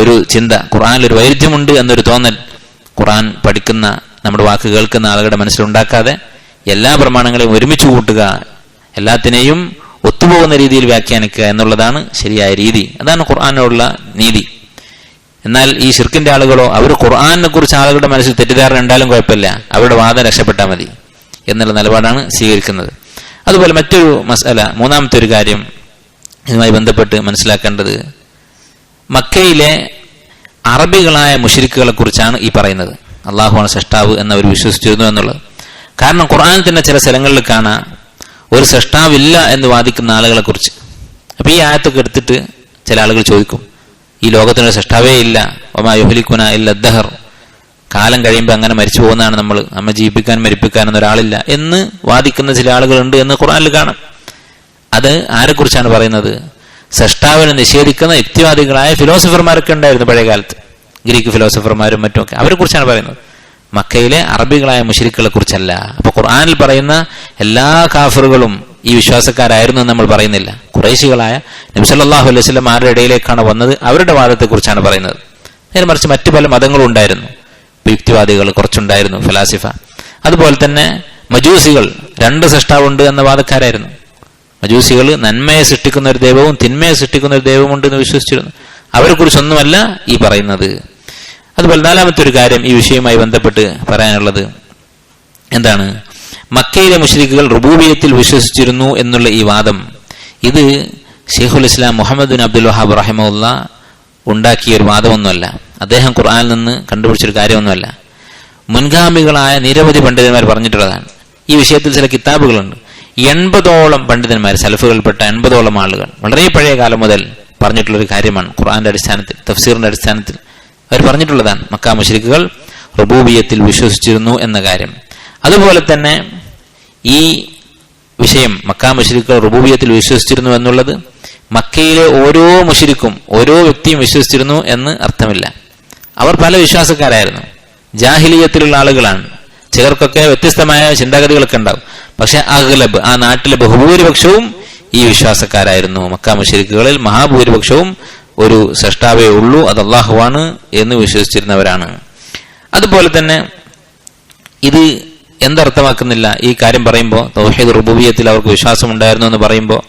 ഒരു ചിന്ത, ഖുർആനിലൊരു വൈരുദ്ധ്യമുണ്ട് എന്നൊരു തോന്നൽ ഖുർആൻ പഠിക്കുന്ന, നമ്മുടെ വാക്ക് കേൾക്കുന്ന ആളുകളുടെ മനസ്സിലുണ്ടാക്കാതെ എല്ലാ പ്രമാണങ്ങളെയും ഒരുമിച്ച് കൂട്ടുക, എല്ലാത്തിനെയും ഒത്തുപോകുന്ന രീതിയിൽ വ്യാഖ്യാനിക്കുക എന്നുള്ളതാണ് ശരിയായ രീതി. അതാണ് ഖുർആനോടുള്ള നീതി. എന്നാൽ ഈ ശിർക്കിന്റെ ആളുകളോ, അവർ ഖുർആനെ കുറിച്ച് ആളുകളുടെ മനസ്സിൽ തെറ്റിദ്ധാരണ ഉണ്ടായാലും കുഴപ്പമില്ല, അവരുടെ വാദം രക്ഷപ്പെട്ടാൽ മതി എന്നുള്ള നിലപാടാണ് സ്വീകരിക്കുന്നത്. അതുപോലെ മറ്റൊരു മസല, മൂന്നാമത്തെ ഒരു കാര്യം ഇതുമായി ബന്ധപ്പെട്ട് മനസ്സിലാക്കേണ്ടത്, മക്കയിലെ അറബികളായ മുശ്രിക്കുകളെ കുറിച്ചാണ് ഈ പറയുന്നത്. അള്ളാഹുവാണ് സൃഷ്ടാവ് എന്നവർ വിശ്വസിച്ചിരുന്നു എന്നുള്ളത്. കാരണം ഖുർആനിൽ തന്നെ ചില സ്ഥലങ്ങളിൽ കാണാം ഒരു സൃഷ്ടാവില്ല എന്ന് വാദിക്കുന്ന ആളുകളെ കുറിച്ച്. അപ്പൊ ഈ ആയത്തൊക്കെ എടുത്തിട്ട് ചില ആളുകൾ ചോദിക്കും, ഈ ലോകത്തിനൊരു സൃഷ്ടാവേ ഇല്ല, ഒമാ യുഹ്ലികുന ഇല്ല ദഹർ, കാലം കഴിയുമ്പോൾ അങ്ങനെ മരിച്ചു പോകുന്നതാണ് നമ്മെ ജീവിപ്പിക്കാൻ മരിപ്പിക്കാനൊന്നും ഒരാളില്ല എന്ന് വാദിക്കുന്ന ചില ആളുകളുണ്ട് എന്ന് ഖുർആനിൽ കാണാം. അത് ആരെക്കുറിച്ചാണ് പറയുന്നത്? സൃഷ്ടാവിനെ നിഷേധിക്കുന്ന യുക്തിവാദികളായ ഫിലോസഫർമാരൊക്കെ ഉണ്ടായിരുന്നു പഴയ കാലത്ത്, ഗ്രീക്ക് ഫിലോസഫർമാരും മറ്റുമൊക്കെ, അവരെ കുറിച്ചാണ് പറയുന്നത്. മക്കയിലെ അറബികളായ മുശ്രിക്കുകളെ കുറിച്ചല്ല. അപ്പൊ ഖുർആനിൽ പറയുന്ന എല്ലാ കാഫിറുകളും ഈ വിശ്വാസക്കാരായിരുന്നു എന്ന് നമ്മൾ പറയുന്നില്ല. ഖുറൈശികളായ നബി സല്ലല്ലാഹു അലൈഹി വസല്ലം ആരുടെ ഇടയിലേക്കാണ് വന്നത്, അവരുടെ വാദത്തെക്കുറിച്ചാണ് പറയുന്നത്. നേരെ മറിച്ച് മറ്റു പല മതങ്ങളും ഉണ്ടായിരുന്നു. യുക്തിവാദികൾ കുറച്ചുണ്ടായിരുന്നു, ഫലാസിഫ. അതുപോലെ തന്നെ മജൂസികൾ, 2 സൃഷ്ടാവുണ്ട് എന്ന വാദക്കാരായിരുന്നു. മജൂസികൾ നന്മയെ സൃഷ്ടിക്കുന്ന ഒരു ദൈവവും തിന്മയെ സൃഷ്ടിക്കുന്ന ഒരു ദൈവമുണ്ട് എന്ന് വിശ്വസിച്ചിരുന്നു. അവരെ കുറിച്ചൊന്നുമല്ല ഈ പറയുന്നത്. അതുപോലെ 4-മത്തെ ഒരു കാര്യം ഈ വിഷയവുമായി ബന്ധപ്പെട്ട് പറയാനുള്ളത് എന്താണ്? മക്കയിലെ മുശ്രിക്കുകൾ റുബൂബിയത്തിൽ വിശ്വസിച്ചിരുന്നു എന്നുള്ള ഈ വാദം, ഇത് ശൈഖുൽ ഇസ്ലാം മുഹമ്മദ് ബിൻ അബ്ദുൽ വഹാബ് റഹിമഹുല്ലാ ഉണ്ടാക്കിയ ഒരു വാദമൊന്നുമല്ല. അദ്ദേഹം ഖുർആനിൽ നിന്ന് കണ്ടുപിടിച്ചൊരു കാര്യമൊന്നുമല്ല. മുൻഗാമികളായ നിരവധി പണ്ഡിതന്മാർ പറഞ്ഞിട്ടുള്ളതാണ്. ഈ വിഷയത്തിൽ ചില കിതാബുകളുണ്ട്. 80ഓളം പണ്ഡിതന്മാർ, സലഫുകളിൽപ്പെട്ട 80ഓളം ആളുകൾ വളരെ പഴയ കാലം മുതൽ പറഞ്ഞിട്ടുള്ളൊരു കാര്യമാണ്. ഖുർആന്റെ അടിസ്ഥാനത്തിൽ, തഫ്സീറിന്റെ അടിസ്ഥാനത്തിൽ അവർ പറഞ്ഞിട്ടുള്ളതാണ് മക്ക മുശ്രിക്കുകൾ റുബൂബിയത്തിൽ വിശ്വസിച്ചിരുന്നു എന്ന കാര്യം. അതുപോലെ തന്നെ ഈ വിഷയം, മക്ക മുശ്രിക്കുകൾ റുബൂബിയത്തിൽ വിശ്വസിച്ചിരുന്നു എന്നുള്ളത് മക്കയിലെ ഓരോ മുശ്രിക്കും ഓരോ വ്യക്തിയും വിശ്വസിച്ചിരുന്നു എന്ന് അർത്ഥമില്ല. അവർ പല വിശ്വാസക്കാരായിരുന്നു, ജാഹിലിയത്തിലുള്ള ആളുകളാണ്. ചിലർക്കൊക്കെ വ്യത്യസ്തമായ ചിന്താഗതികളൊക്കെ ഉണ്ടാവും. പക്ഷെ അഗ്ലബ്, ആ നാട്ടിലെ ബഹുഭൂരിപക്ഷവും ഈ വിശ്വാസക്കാരായിരുന്നു. മക്ക മുശ്രിക്കുകളിൽ മഹാഭൂരിപക്ഷവും ഒരു സൃഷ്ടാവേ ഉള്ളൂ, അത് അല്ലാഹുവാണ് എന്ന് വിശ്വസിച്ചിരുന്നവരാണ്. അതുപോലെ തന്നെ ഇത് എന്തർത്ഥമാക്കുന്നില്ല ഈ കാര്യം പറയുമ്പോൾ, തൗഹീദ് റുബൂബിയത്തിൽ അവർക്ക് വിശ്വാസം ഉണ്ടായിരുന്നു എന്ന് പറയുമ്പോൾ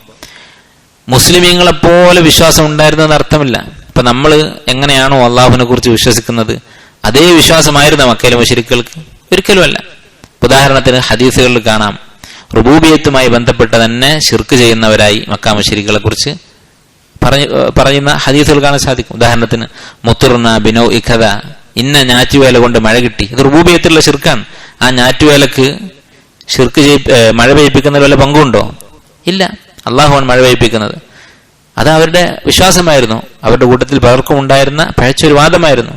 മുസ്ലിമീങ്ങളെപ്പോലെ വിശ്വാസം ഉണ്ടായിരുന്നു എന്ന് അർത്ഥമില്ല. ഇപ്പൊ നമ്മൾ എങ്ങനെയാണോ അള്ളാഹുവിനെ കുറിച്ച് വിശ്വസിക്കുന്നത്, അതേ വിശ്വാസമായിരുന്നു മക്കയിലെ മുശ്രിക്കുകൾക്ക്? ഒരിക്കലുമല്ല. ഉദാഹരണത്തിന് ഹദീസുകളിൽ കാണാം, റുബൂബിയത്തുമായി ബന്ധപ്പെട്ട് തന്നെ ശിർക്ക് ചെയ്യുന്നവരായി മക്ക മുശ്രിക്കുകളെ കുറിച്ച് പറയുന്ന ഹദീസുകൾ കാണാൻ സാധിക്കും. ഉദാഹരണത്തിന് മുത്തുർന ബിനോ ഇഖദ, ഇന്ന ഞാറ്റുവേല കൊണ്ട് മഴ കിട്ടി. ഇത് റുബൂബിയത്തിലുള്ള ശിർക്കാണ്. ആ ഞാറ്റുവേലക്ക് മഴ പെയ്യിപ്പിക്കുന്നതിൽ വല്ല പങ്കുണ്ടോ? ഇല്ല. അള്ളാഹുവാണ് മഴ പെയ്യിപ്പിക്കുന്നത്. അത് അവരുടെ വിശ്വാസമായിരുന്നു. അവരുടെ കൂട്ടത്തിൽ പലർക്കും ഉണ്ടായിരുന്ന പഴച്ചൊരു വാദമായിരുന്നു.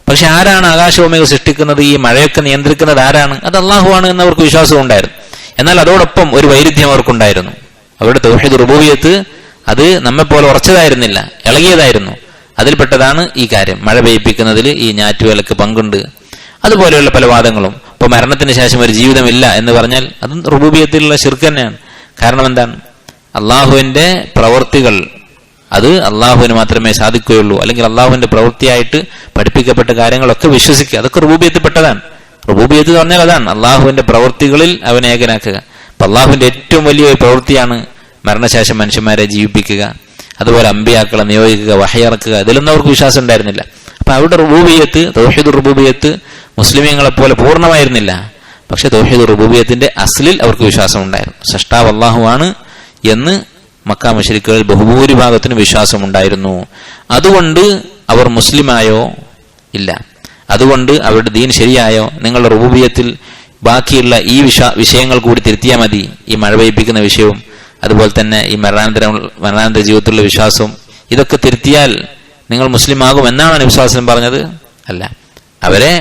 പക്ഷെ ആരാണ് ആകാശഭൂമികൾ സൃഷ്ടിക്കുന്നത്, ഈ മഴയൊക്കെ നിയന്ത്രിക്കുന്നത് ആരാണ്? അത് അള്ളാഹുവാണ് എന്നവർക്ക് വിശ്വാസം ഉണ്ടായിരുന്നു. എന്നാൽ അതോടൊപ്പം ഒരു വൈരുദ്ധ്യം അവർക്കുണ്ടായിരുന്നു. അവരുടെ തൗഹീദ് റുബൂബിയത്ത് അത് നമ്മെപ്പോലെ ഉറച്ചതായിരുന്നില്ല, ഇളകിയതായിരുന്നു. അതിൽപ്പെട്ടതാണ് ഈ കാര്യം, മഴ പെയ്യിപ്പിക്കുന്നതിൽ ഈ ഞാറ്റുവേലക്ക് പങ്കുണ്ട്. അതുപോലെയുള്ള പല വാദങ്ങളും. ഇപ്പൊ മരണത്തിന് ശേഷം ഒരു ജീവിതമില്ല എന്ന് പറഞ്ഞാൽ അതും റുബൂബിയത്തിലുള്ള ശിർക്ക് തന്നെയാണ്. കാരണം എന്താണ്? അള്ളാഹുവിന്റെ പ്രവൃത്തികൾ അത് അള്ളാഹുവിന് മാത്രമേ സാധിക്കുകയുള്ളൂ, അല്ലെങ്കിൽ അള്ളാഹുവിന്റെ പ്രവൃത്തിയായിട്ട് പഠിപ്പിക്കപ്പെട്ട കാര്യങ്ങളൊക്കെ വിശ്വസിക്കുക, അതൊക്കെ റുബൂബിയത്തിൽ പെട്ടതാണ്. റുബൂബിയത്ത് എന്ന് പറഞ്ഞാൽ അതാണ്, അള്ളാഹുവിന്റെ പ്രവൃത്തികളിൽ അവനെ ഏകനാക്കുക. അപ്പൊ അള്ളാഹുവിന്റെ ഏറ്റവും വലിയ പ്രവൃത്തിയാണ് മരണശേഷം മനുഷ്യന്മാരെ ജീവിപ്പിക്കുക, അതുപോലെ അമ്പിയാക്കളെ നിയോഗിക്കുക, വഹയിറക്കുക. ഇതിലൊന്നും അവർക്ക് വിശ്വാസം ഉണ്ടായിരുന്നില്ല. അപ്പൊ അവരുടെ റുബൂബിയത്ത്, തൗഹീദ് റുബൂബിയത്ത് മുസ്ലിമീങ്ങളെ പോലെ പൂർണ്ണമായിരുന്നില്ല. പക്ഷെ തൗഹീദ് റുബൂബിയത്തിന്റെ അസ്ലിൽ അവർക്ക് വിശ്വാസം ഉണ്ടായിരുന്നു. സൃഷ്ടാവ് അള്ളാഹുവാണ് എന്ന് മക്ക മുശ്രിക്കുകളിൽ ബഹുഭൂരിഭാഗത്തിന് വിശ്വാസമുണ്ടായിരുന്നു. അതുകൊണ്ട് അവർ മുസ്ലിമായോ? ഇല്ല. അതുകൊണ്ട് അവരുടെ ദീൻ ശരിയായോ? നിങ്ങളുടെ റുബൂബിയത്തിൽ ബാക്കിയുള്ള ഈ വിഷയങ്ങൾ കൂടി തിരുത്തിയാൽ മതി. ഈ മഴ പെയ്യിപ്പിക്കുന്ന വിഷയവും അതുപോലെ തന്നെ ഈ മരണാനന്തര ജീവിതത്തിലുള്ള വിശ്വാസവും ഇതൊക്കെ തിരുത്തിയാൽ നിങ്ങൾ മുസ്ലിം ആകും എന്നാണ് നബി സ്വല്ലല്ലാഹു അലൈഹി വസല്ലം പറഞ്ഞത്? അല്ല. അവരെ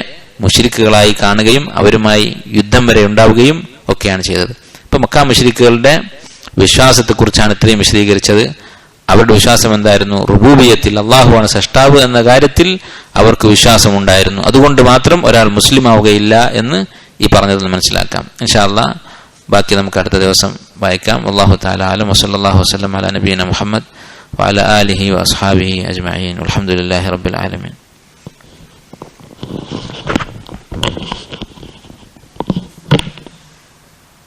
മുശ്രിക്കുകളായി കാണുകയും അവരുമായി യുദ്ധം വരെ ഉണ്ടാവുകയും ഒക്കെയാണ് ചെയ്തത്. ഇപ്പൊ മക്ക മുശ്രിക്കുകളുടെ വിശ്വാസത്തെക്കുറിച്ചാണ് ഇത്രയും വിശദീകരിച്ചത്. അവരുടെ വിശ്വാസം എന്തായിരുന്നു? റുബൂബിയത്തിൽ അള്ളാഹുവാണ് സൃഷ്ടാവ് എന്ന കാര്യത്തിൽ അവർക്ക് വിശ്വാസമുണ്ടായിരുന്നു. അതുകൊണ്ട് മാത്രം ഒരാൾ മുസ്ലിം ആവുകയില്ല എന്ന് ഈ പറഞ്ഞതിൽ മനസ്സിലാക്കാം. ഇൻഷാ അല്ലാഹ് ബാക്കി നമുക്ക് അടുത്ത ദിവസം വായിക്കാം. അല്ലാഹു തആല അലം. വസല്ലല്ലാഹു വസല്ലം അലാ നബിയിന മുഹമ്മദ് വഅലാ ആലിഹി വഅസ്ഹാബിഹി അജ്മഈൻ. അൽഹംദുലില്ലാഹി റബ്ബിൽ ആലമീൻ.